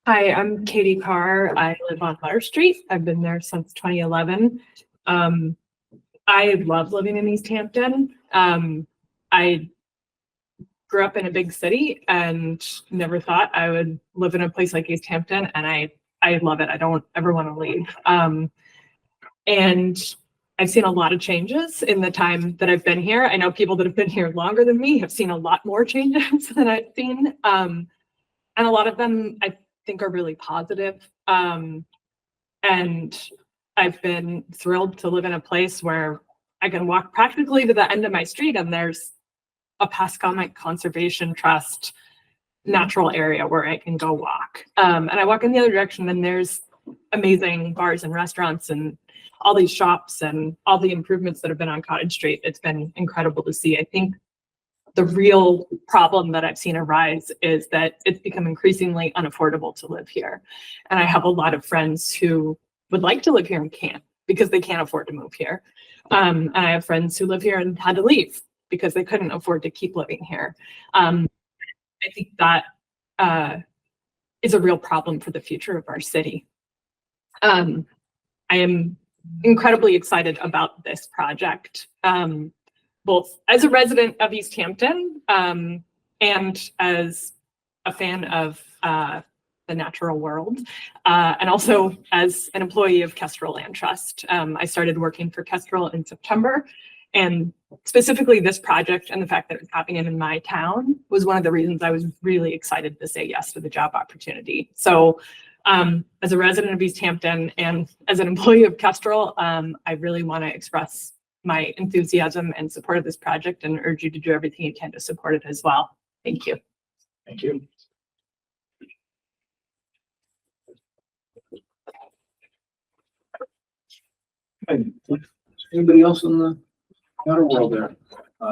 Hi, I'm Katie Carr. I live on Butter Street. I've been there since 2011. I love living in Easthampton. I grew up in a big city and never thought I would live in a place like Easthampton, and I love it. I don't ever want to leave. And I've seen a lot of changes in the time that I've been here. I know people that have been here longer than me have seen a lot more changes than I've seen. And a lot of them I think are really positive. And I've been thrilled to live in a place where I can walk practically to the end of my street and there's a Pascomic Conservation Trust natural area where I can go walk. And I walk in the other direction and there's amazing bars and restaurants and all these shops and all the improvements that have been on Cottage Street. It's been incredible to see. I think the real problem that I've seen arise is that it's become increasingly unaffordable to live here. And I have a lot of friends who would like to live here and can't because they can't afford to move here. And I have friends who live here and had to leave because they couldn't afford to keep living here. I think that is a real problem for the future of our city. I am incredibly excited about this project, both as a resident of Easthampton and as a fan of the natural world, and also as an employee of Kestrel Land Trust. I started working for Kestrel in September, and specifically this project and the fact that it's happening in my town was one of the reasons I was really excited to say yes to the job opportunity. So as a resident of Easthampton and as an employee of Kestrel, I really want to express my enthusiasm and support of this project and urge you to do everything you can to support it as well. Thank you. Thank you. Anybody else in the outer world there?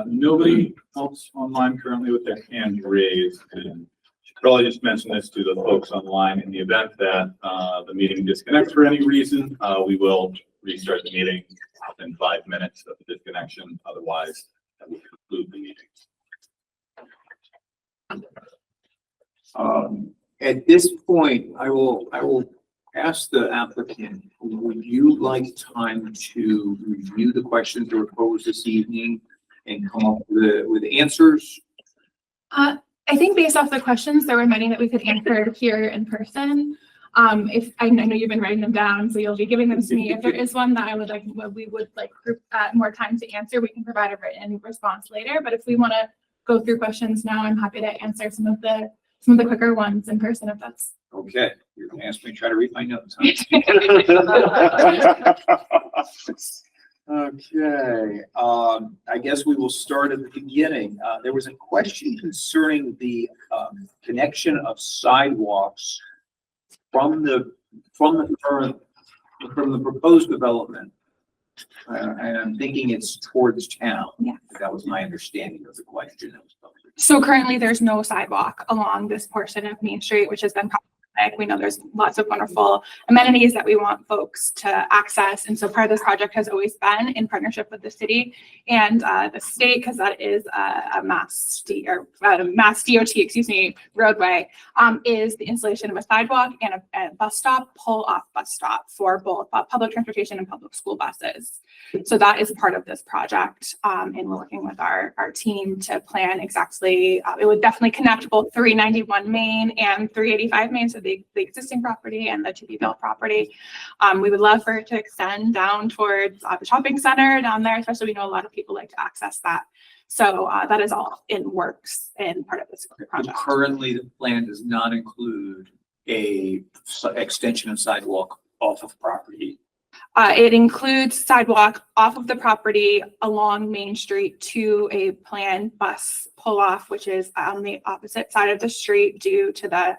Nobody else online currently with their hand raised, and should probably just mention this to the folks online. In the event that the meeting disconnects for any reason, we will restart the meeting within 5 minutes of the disconnection. Otherwise, that will conclude the meeting. At this point, I will ask the applicant, would you like time to review the questions that were posed this evening and come up with answers? I think based off the questions, there were many that we could answer here in person. If I know you've been writing them down, so you'll be giving them to me. If there is one that we would like group more time to answer, we can provide a written response later. But if we want to go through questions now, I'm happy to answer some of the quicker ones in person if that's. Okay, you're gonna ask me to try to read my notes, huh? Okay, I guess we will start at the beginning. There was a question concerning the connection of sidewalks from the proposed development. And I'm thinking it's towards town. Yeah. That was my understanding of the question that was posed. So currently there's no sidewalk along this portion of Main Street, which has been We know there's lots of wonderful amenities that we want folks to access. And so part of this project has always been in partnership with the city and the state, because that is a mass DOT, excuse me, roadway, is the installation of a sidewalk and a bus stop, pull-off bus stop for both public transportation and public school buses. So that is part of this project. And we're working with our team to plan exactly, it would definitely connect both 391 Main and 385 Main, so the existing property and the to be built property. We would love for it to extend down towards the shopping center down there, especially we know a lot of people like to access that. So that is all in works and part of this project. Currently, the plan does not include a extension of sidewalk off of property. It includes sidewalk off of the property along Main Street to a planned bus pull-off, which is on the opposite side of the street due to the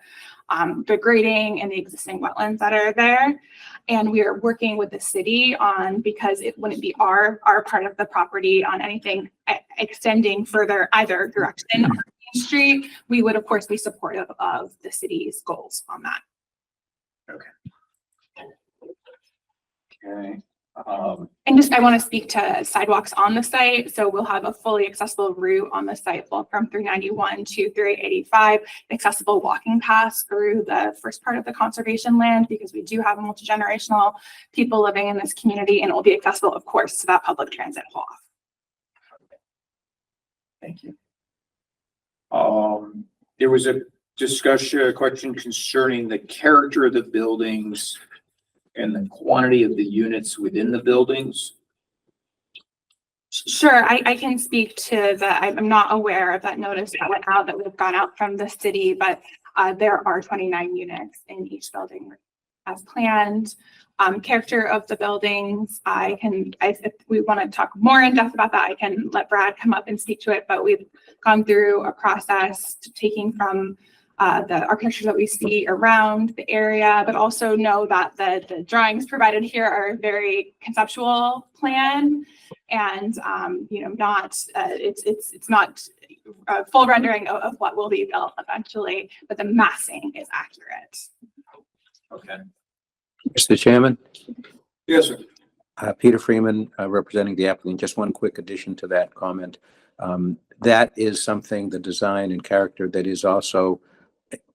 grading and the existing wetlands that are there. And we are working with the city on, because it wouldn't be our part of the property on anything extending further either direction on Main Street, we would of course be supportive of the city's goals on that. Okay. Okay. And just, I want to speak to sidewalks on the site. So we'll have a fully accessible route on the site, both from 391 to 385, accessible walking paths through the first part of the conservation land, because we do have multi-generational people living in this community, and it will be accessible, of course, to that public transit pull-off. Thank you. There was a question concerning the character of the buildings and the quantity of the units within the buildings. Sure, I can speak to that. I'm not aware of that notice that went out, that would have gone out from the city, but there are 29 units in each building as planned. Character of the buildings, if we want to talk more in depth about that, I can let Brad come up and speak to it, but we've gone through a process taking from the architecture that we see around the area, but also know that the drawings provided here are a very conceptual plan, and it's not a full rendering of what will be built eventually, but the massing is accurate. Okay. Mr. Chairman? Yes, sir. Peter Freeman, representing the applicant. Just one quick addition to that comment. That is something, the design and character, that is also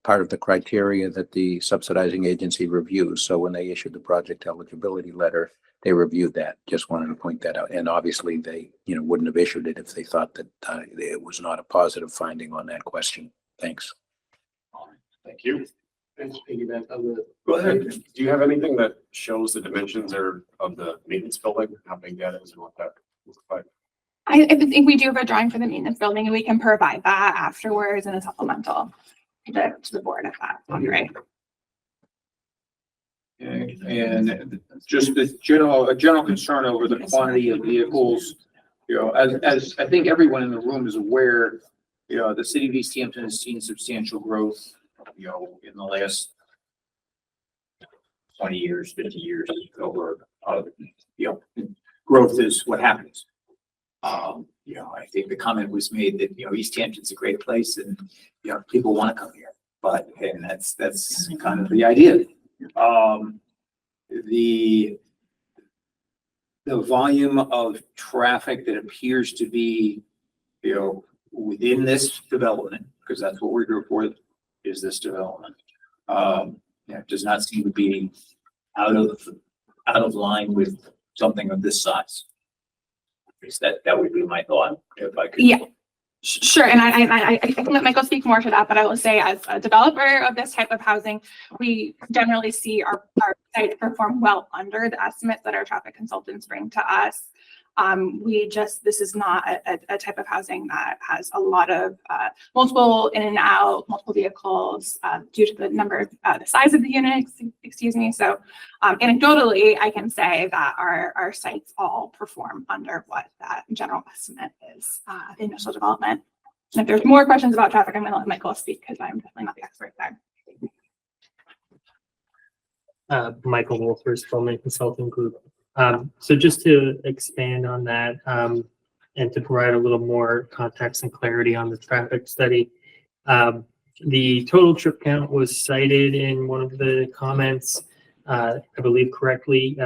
part of the criteria that the subsidizing agency reviews. So when they issued the project eligibility letter, they reviewed that. Just wanted to point that out. And obviously they, wouldn't have issued it if they thought that it was not a positive finding on that question. Thanks. Thank you. Go ahead. Do you have anything that shows the dimensions of the maintenance building, how big that is and what that looks like? I think we do have a drawing for the maintenance building, and we can provide that afterwards in a supplemental to the board if that's right. Okay. And just a general concern over the quantity of vehicles, as I think everyone in the room is aware, the city of Easthampton has seen substantial growth, in the last 20 years, 50 years over, growth is what happens. I think the comment was made that, Easthampton's a great place and, people want to come here, and that's kind of the idea. The volume of traffic that appears to be, within this development, because that's what we're here for, is this development. It does not seem to be out of line with something of this size. That would be my thought, if I could. Yeah, sure. And I can let Michael speak more to that, but I will say, as a developer of this type of housing, we generally see our sites perform well under the estimates that our traffic consultants bring to us. This is not a type of housing that has a lot of multiple in and out, multiple vehicles due to the number of the size of the units, excuse me. So anecdotally, I can say that our sites all perform under what that general estimate is, the initial development. And if there's more questions about traffic, I'm going to let Michael speak because I'm definitely not the expert there. Michael Wolfers, Bowman Consulting Group. So just to expand on that, and to provide a little more context and clarity on the traffic study, The total trip count was cited in one of the comments, I believe correctly.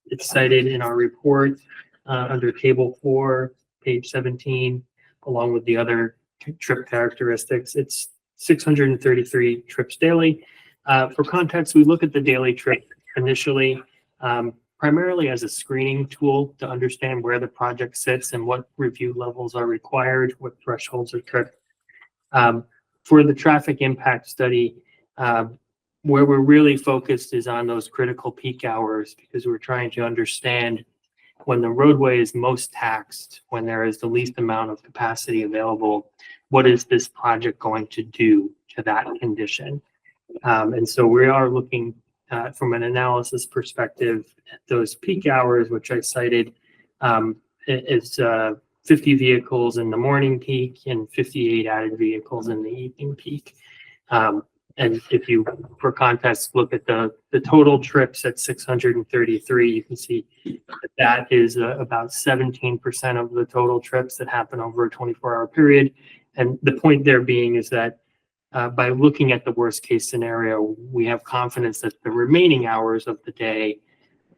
It's cited in our report under table 4, page 17, along with the other trip characteristics. It's 633 trips daily. For context, we look at the daily trip initially, primarily as a screening tool to understand where the project sits and what review levels are required, what thresholds are tripped. For the traffic impact study, where we're really focused is on those critical peak hours, because we're trying to understand when the roadway is most taxed, when there is the least amount of capacity available, what is this project going to do to that condition? And so we are looking from an analysis perspective at those peak hours, which I cited. It's 50 vehicles in the morning peak and 58 added vehicles in the evening peak. And if you, for context, look at the total trips at 633, you can see that is about 17% of the total trips that happen over a 24-hour period. And the point there being is that by looking at the worst case scenario, we have confidence that the remaining hours of the day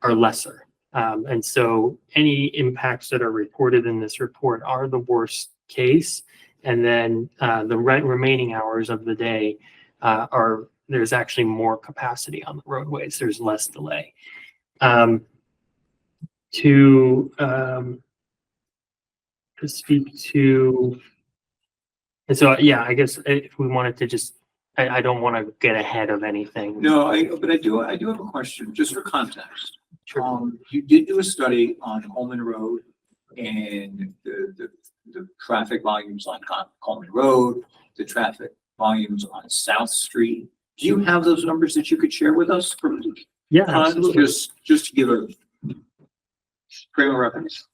are lesser. And so any impacts that are reported in this report are the worst case. And then the remaining hours of the day there's actually more capacity on the roadways. There's less delay. To speak to, and so, yeah, I guess if we wanted to just, I don't want to get ahead of anything. No, but I do have a question, just for context. Sure. You did do a study on Coleman Road and the traffic volumes on Coleman Road, the traffic volumes on South Street. Do you have those numbers that you could share with us? Yeah, absolutely. Just to give a frame of reference.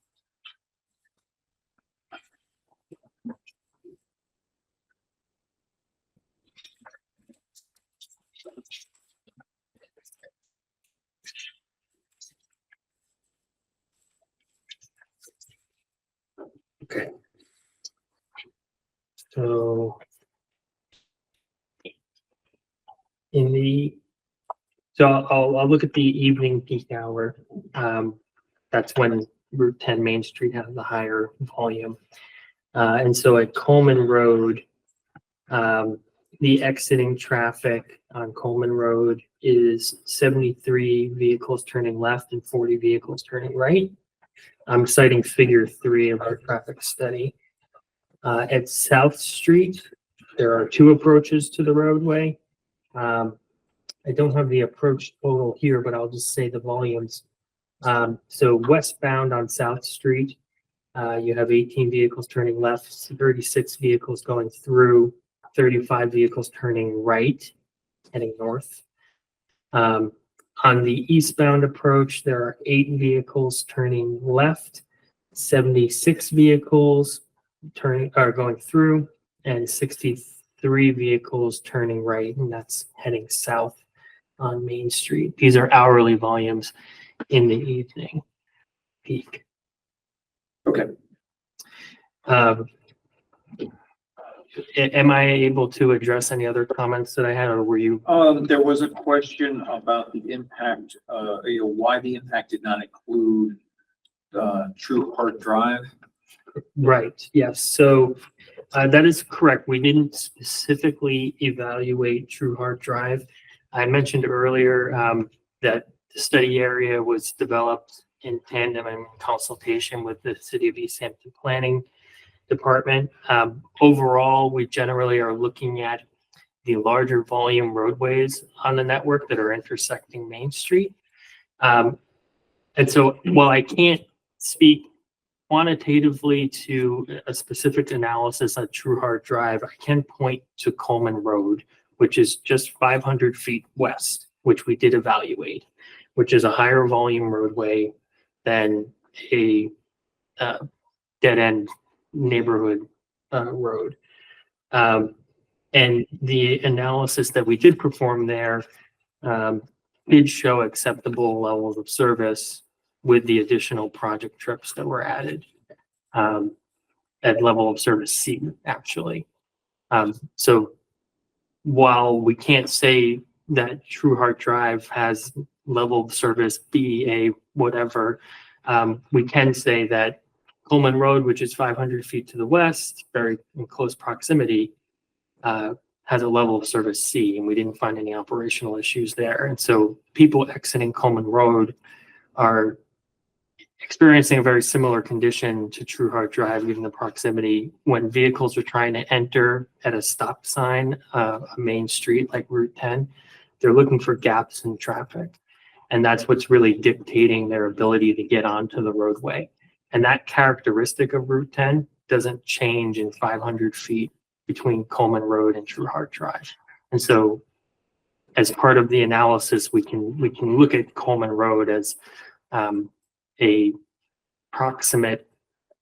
Okay. So I'll look at the evening peak hour. That's when Route 10 Main Street has the higher volume. And so at Coleman Road, the exiting traffic on Coleman Road is 73 vehicles turning left and 40 vehicles turning right. I'm citing figure 3 of our traffic study. At South Street, there are 2 approaches to the roadway. I don't have the approach total here, but I'll just say the volumes. So westbound on South Street, you have 18 vehicles turning left, 36 vehicles going through, 35 vehicles turning right, heading north. On the eastbound approach, there are 8 vehicles turning left, 76 vehicles going through, and 63 vehicles turning right, and that's heading south on Main Street. These are hourly volumes in the evening peak. Okay. Am I able to address any other comments that I had, or were you? There was a question about the impact, why the impact did not include True Heart Drive. Right, yes. So that is correct. We didn't specifically evaluate True Heart Drive. I mentioned earlier that the study area was developed in tandem and consultation with the City of Easthampton Planning Department. Overall, we generally are looking at the larger volume roadways on the network that are intersecting Main Street. And so while I can't speak quantitatively to a specific analysis on True Heart Drive, I can point to Coleman Road, which is just 500 feet west, which we did evaluate, which is a higher volume roadway than a dead-end neighborhood road. And the analysis that we did perform there did show acceptable levels of service with the additional project trips that were added at level of service C, actually. So while we can't say that True Heart Drive has level of service B, A, whatever, we can say that Coleman Road, which is 500 feet to the west, very in close proximity, has a level of service C, and we didn't find any operational issues there. And so people exiting Coleman Road are experiencing a very similar condition to True Heart Drive, given the proximity. When vehicles are trying to enter at a stop sign, a main street like Route 10, they're looking for gaps in traffic. And that's what's really dictating their ability to get onto the roadway. And that characteristic of Route 10 doesn't change in 500 feet between Coleman Road and True Heart Drive. And so as part of the analysis, we can look at Coleman Road as a proximate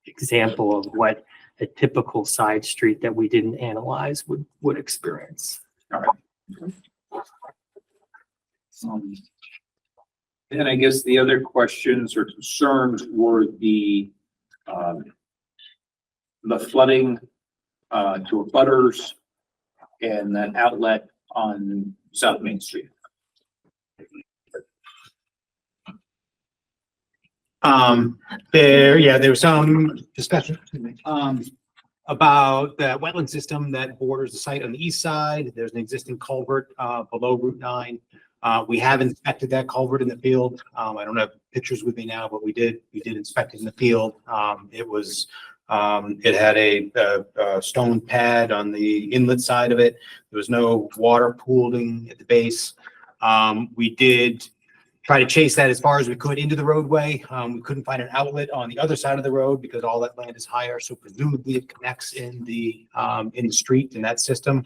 example of what a typical side street that we didn't analyze would experience. All right. And I guess the other questions or concerns were the flooding to abutters and that outlet on South Main Street. There was some discussion about the wetland system that borders the site on the east side. There's an existing culvert below Route 9. We have inspected that culvert in the field. I don't have pictures with me now, but we did inspect it in the field. It had a stone pad on the inlet side of it. There was no water pooling at the base. We did try to chase that as far as we could into the roadway. We couldn't find an outlet on the other side of the road because all that land is higher. So presumably it connects in the street in that system.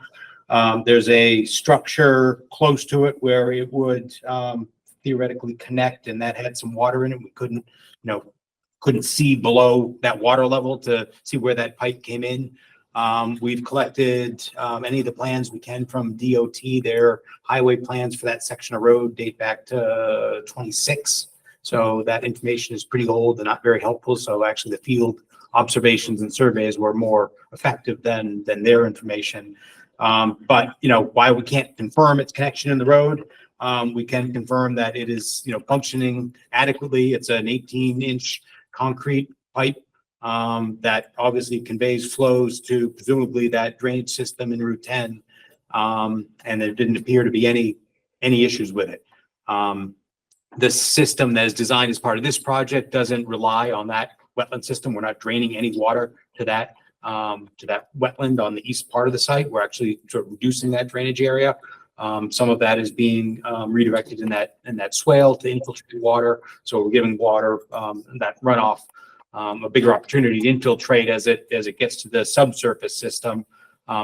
There's a structure close to it where it would theoretically connect, and that had some water in it. We couldn't see below that water level to see where that pipe came in. We've collected any of the plans we can from DOT. Their highway plans for that section of road date back to 26. So that information is pretty old and not very helpful. So actually the field observations and surveys were more effective than their information. But while we can't confirm its connection in the road, we can confirm that it is functioning adequately. It's an 18-inch concrete pipe that obviously conveys flows to presumably that drainage system in Route 10. And there didn't appear to be any issues with it. The system that is designed as part of this project doesn't rely on that wetland system. We're not draining any water to that wetland on the east part of the site. We're actually sort of reducing that drainage area. Some of that is being redirected in that swale to infiltrate water. So we're giving water that runoff a bigger opportunity to infiltrate as it gets to the subsurface system.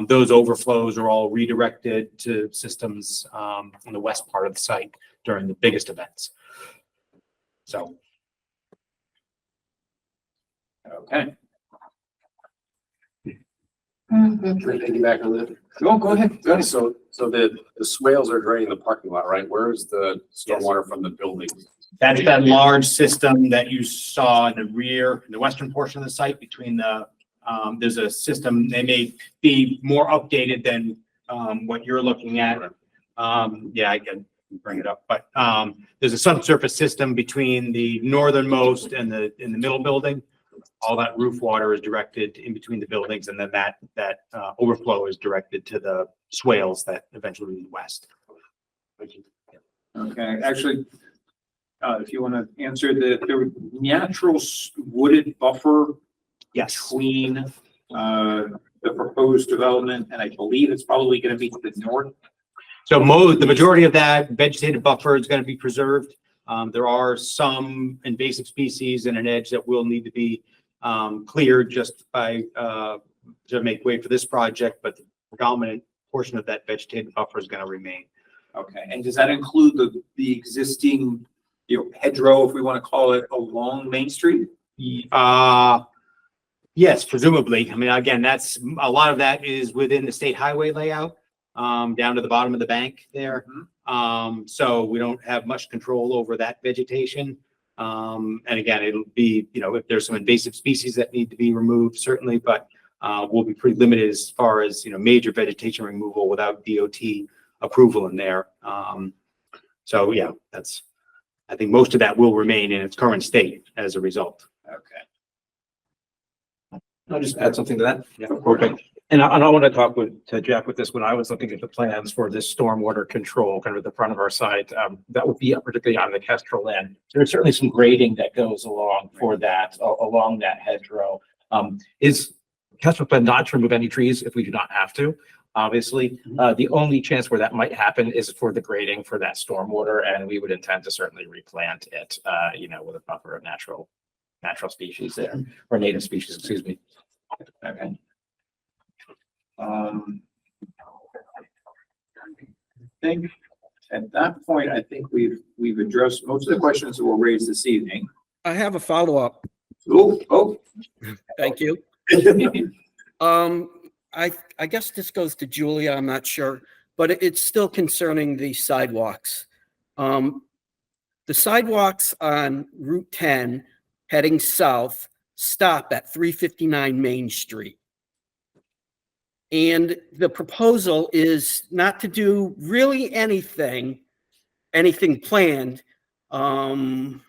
Those overflows are all redirected to systems on the west part of the site during the biggest events. So. Okay. Can I piggyback on that? Go ahead. Go ahead. So the swales are draining the parking lot, right? Where is the stormwater from the buildings? That's that large system that you saw in the rear, in the western portion of the site between there's a system, they may be more updated than what you're looking at. Yeah, I can bring it up, but there's a subsurface system between the northernmost and in the middle building. All that roof water is directed in between the buildings, and then that overflow is directed to the swales that eventually lead west. Thank you. Okay, actually, if you want to answer the natural wooded buffer between the proposed development, and I believe it's probably going to be to the north. So the majority of that vegetated buffer is going to be preserved. There are some invasive species in an edge that will need to be cleared just to make way for this project, but the predominant portion of that vegetated buffer is going to remain. Okay, and does that include the existing, hedgerow, if we want to call it, along Main Street? Yes, presumably. I mean, again, a lot of that is within the state highway layout, down to the bottom of the bank there. So we don't have much control over that vegetation. And again, it'll be, if there's some invasive species that need to be removed, certainly, but will be pretty limited as far as, major vegetation removal without DOT approval in there. So yeah, I think most of that will remain in its current state as a result. Okay. I'll just add something to that. Yeah, perfect. And I want to talk to Jeff with this. When I was looking at the plans for this stormwater control, kind of at the front of our site, that would be particularly on the Kestrel end. There's certainly some grading that goes along for that, along that hedgerow. Is Kestrel plan not to remove any trees if we do not have to? Obviously, the only chance where that might happen is for the grading for that stormwater, and we would intend to certainly replant it, with a buffer of natural species there, or native species, excuse me. Okay. I think at that point, I think we've addressed most of the questions that were raised this evening. I have a follow-up. Oh. Thank you. I guess this goes to Julia, I'm not sure, but it's still concerning the sidewalks. The sidewalks on Route 10 heading south stop at 359 Main Street. And the proposal is not to do really anything planned. Only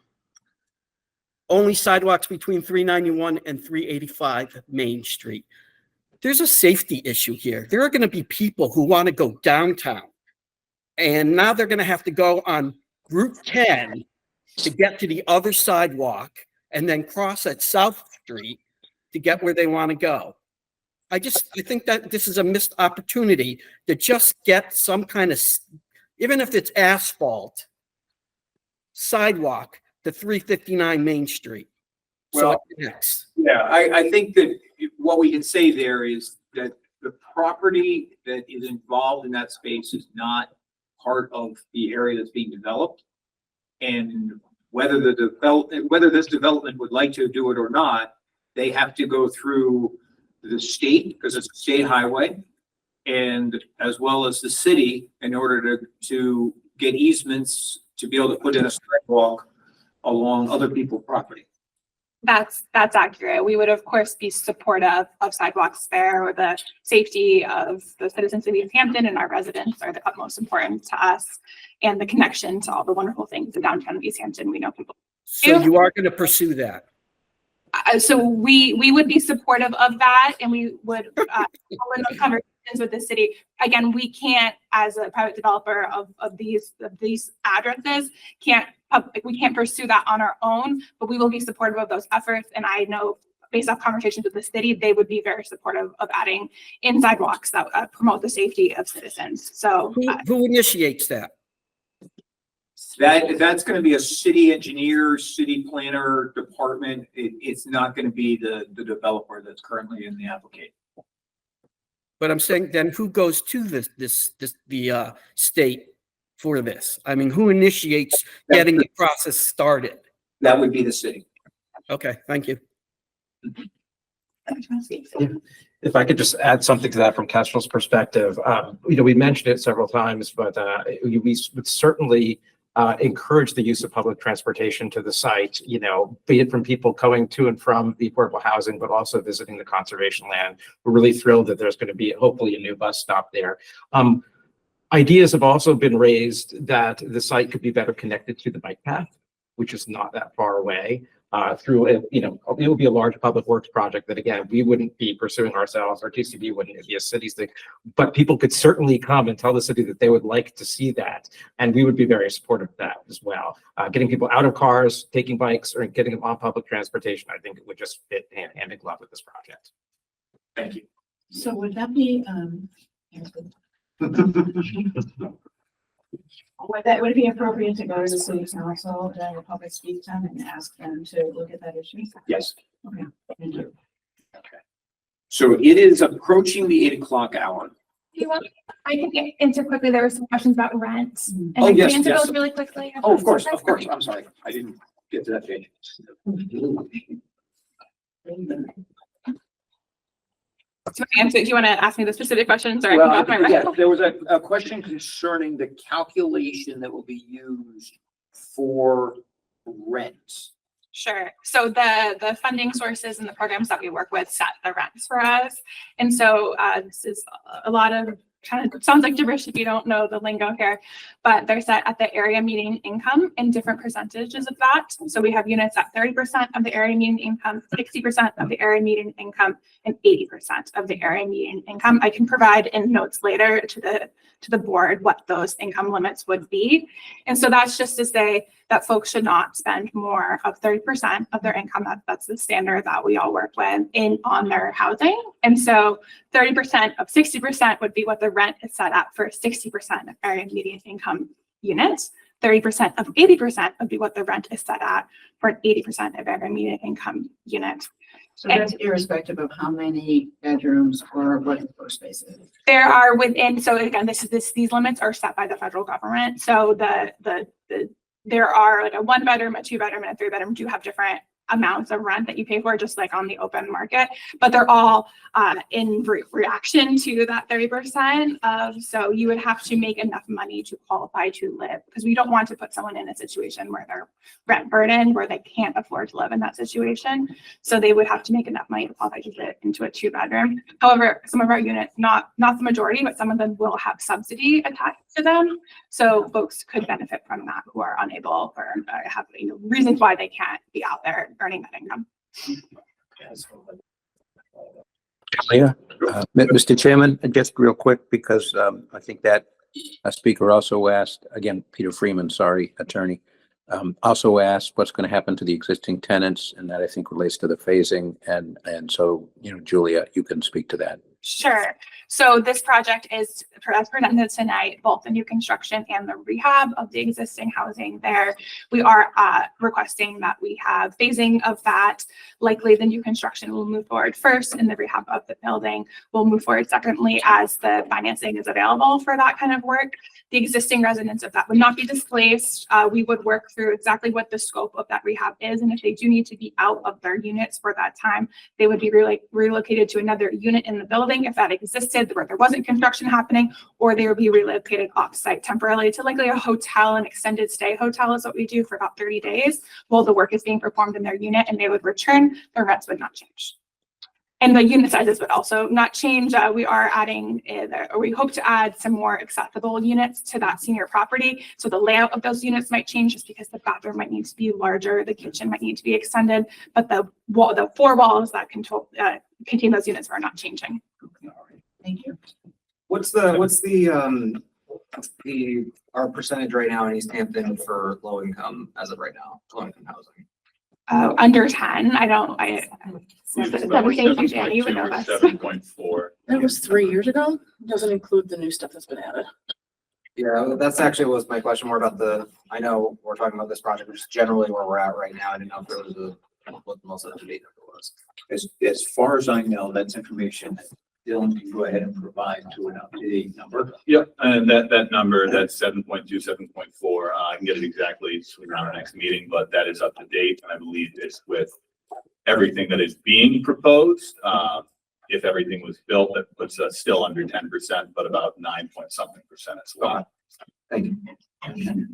sidewalks between 391 and 385 Main Street. There's a safety issue here. There are going to be people who want to go downtown, and now they're going to have to go on Route 10 to get to the other sidewalk and then cross at South Street to get where they want to go. I think that this is a missed opportunity to just get some kind of, even if it's asphalt, sidewalk to 359 Main Street. Well, yeah, I think that what we can say there is that the property that is involved in that space is not part of the area that's being developed. And whether this development would like to do it or not, they have to go through the state, because it's a state highway, and as well as the city in order to get easements to be able to put in a sidewalk along other people's property. That's accurate. We would of course be supportive of sidewalks there, or the safety of the citizens of Easthampton and our residents are the most important to us, and the connection to all the wonderful things in downtown Easthampton we know people do. So you are going to pursue that? So we would be supportive of that, and we would have conversations with the city. Again, we can't, as a private developer of these addresses, we can't pursue that on our own, but we will be supportive of those efforts. And I know, based off conversations with the city, they would be very supportive of adding in sidewalks that promote the safety of citizens. So who initiates that? That's going to be a city engineer, city planner department. It's not going to be the developer that's currently in the application. But I'm saying, then who goes to the state for this? I mean, who initiates getting the process started? That would be the city. Okay, thank you. If I could just add something to that from Kestrel's perspective, we mentioned it several times, but we would certainly encourage the use of public transportation to the site, be it from people going to and from the affordable housing, but also visiting the conservation land. We're really thrilled that there's going to be hopefully a new bus stop there. Ideas have also been raised that the site could be better connected to the bike path, which is not that far away. Through it will be a large public works project that, again, we wouldn't be pursuing ourselves, or TCB wouldn't, it'd be a city's thing, but people could certainly come and tell the city that they would like to see that, and we would be very supportive of that as well. Getting people out of cars, taking bikes, or getting them on public transportation, I think it would just fit hand in glove with this project. Thank you. So would that be, would it be appropriate to go to the city council during a public speak time and ask them to look at that issue? Yes. Okay, thank you. Okay. So it is approaching the 8 o'clock hour. I can answer quickly. There were some questions about rent. And Oh, I can yes, answer yes. those really quickly. Oh, of course. I'm sorry. I didn't get to that page. So do you want to ask me the specific questions, or Well, I can go off my yeah, rent? there was a question concerning the calculation that will be used for rent. Sure. So the funding sources and the programs that we work with set the rents for us. And so this is a lot of kind of sounds like gibberish if you don't know the lingo here, but they're set at the area median income and different percentages of that. So we have units at 30% of the area median income, 60% of the area median income, and 80% of the area median income. I can provide in notes later to the board what those income limits would be. And so that's just to say that folks should not spend more of 30% of their income. That's the standard that we all work with on their housing. And so 30% of 60% would be what the rent is set at for 60% of area median income units. 30% of 80% would be what the rent is set at for an 80% of area median income unit. So that's irrespective of how many bedrooms or what the floor space is. There are within, so again, these limits are set by the federal government. So there are like a 1-bedroom, a 2-bedroom, and a 3-bedroom do have different amounts of rent that you pay for, just like on the open market, but they're all in reaction to that 30% of, so you would have to make enough money to qualify to live, because we don't want to put someone in a situation where they're rent burdened, where they can't afford to live in that situation. So they would have to make enough money to qualify to fit into a 2-bedroom. However, some of our units, not the majority, but some of them will have subsidy attached to them. So folks could benefit from that who are unable or have reasons why they can't be out there earning that income. Yeah, Mr. Chairman, just real quick, because I think that a speaker also asked, again, Peter Freeman, sorry, attorney, also asked what's going to happen to the existing tenants, and that I think relates to the phasing. And so, Julia, you can speak to that. Sure. So this project is, as presented tonight, both the new construction and the rehab of the existing housing there. We are requesting that we have phasing of that. Likely the new construction will move forward first, and the rehab of the building will move forward secondly as the financing is available for that kind of work. The existing residents of that would not be displaced. We would work through exactly what the scope of that rehab is, and if they do need to be out of their units for that time, they would be relocated to another unit in the building if that existed, where there wasn't construction happening, or they would be relocated off-site temporarily to likely a hotel. An extended stay hotel is what we do for about 30 days while the work is being performed in their unit, and they would return. Their rents would not change. And the unit sizes would also not change. We are adding, or we hope to add some more accessible units to that senior property. So the layout of those units might change just because the bathroom might need to be larger, the kitchen might need to be extended, but the 4 walls that contain those units are not changing. Thank you. What's our percentage right now in Easthampton for low income as of right now, low income housing? Under 10. You would know that. 7.4. That was 3 years ago. Doesn't include the new stuff that's been added. Yeah, that's actually was my question more about I know we're talking about this project, but just generally where we're at right now. I didn't know if there was what the most up-to-date number was. As far as I know, that's information that Dylan can go ahead and provide to an up-to-date number. Yep, and that number, that's 7.2, 7.4. I can get it exactly around our next meeting, but that is up to date, and I believe it's with everything that is being proposed. If everything was built, that puts us still under 10%, but about 9-point-something% as well. Thank you.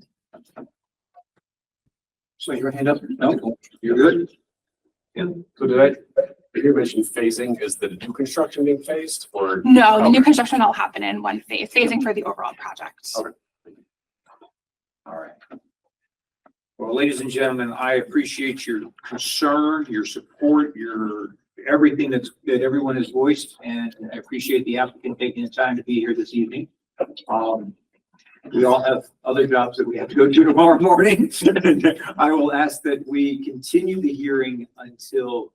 So your hand up? No, you're good. Yeah. So did you mention phasing? Is the new construction being phased or? No, the new construction will happen in one phase, phasing for the overall project. Okay. All right. Well, ladies and gentlemen, I appreciate your concern, your support, everything that everyone has voiced, and I appreciate the applicant taking the time to be here this evening. We all have other jobs that we have to go to tomorrow morning. I will ask that we continue the hearing until,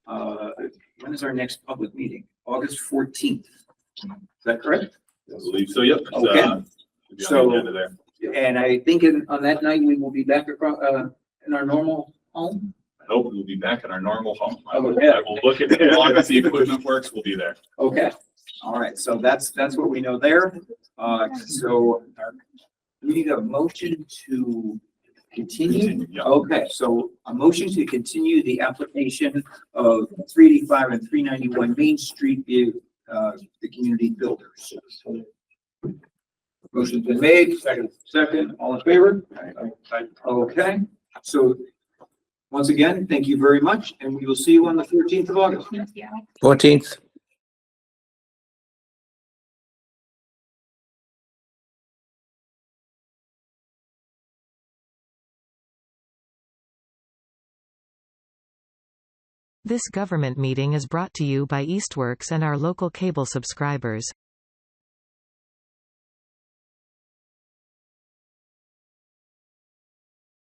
when is our next public meeting? August 14th. Is that correct? I believe so, yep. Okay. So, and I think on that night, we will be back in our normal home. I hope we'll be back in our normal home. I will Okay. look at it. As long as the equipment works, we'll be there. Okay. All right. So that's what we know there. So we need a motion to continue. Yeah. Okay. So a motion to continue the application of 385 and 391 Main Street, the community builders. Motion's been made. Second. All in favor? Okay. So Once again, thank you very much, and we will see you on the 13th of August. 14th. This government meeting is brought to you by Eastworks and our local cable subscribers.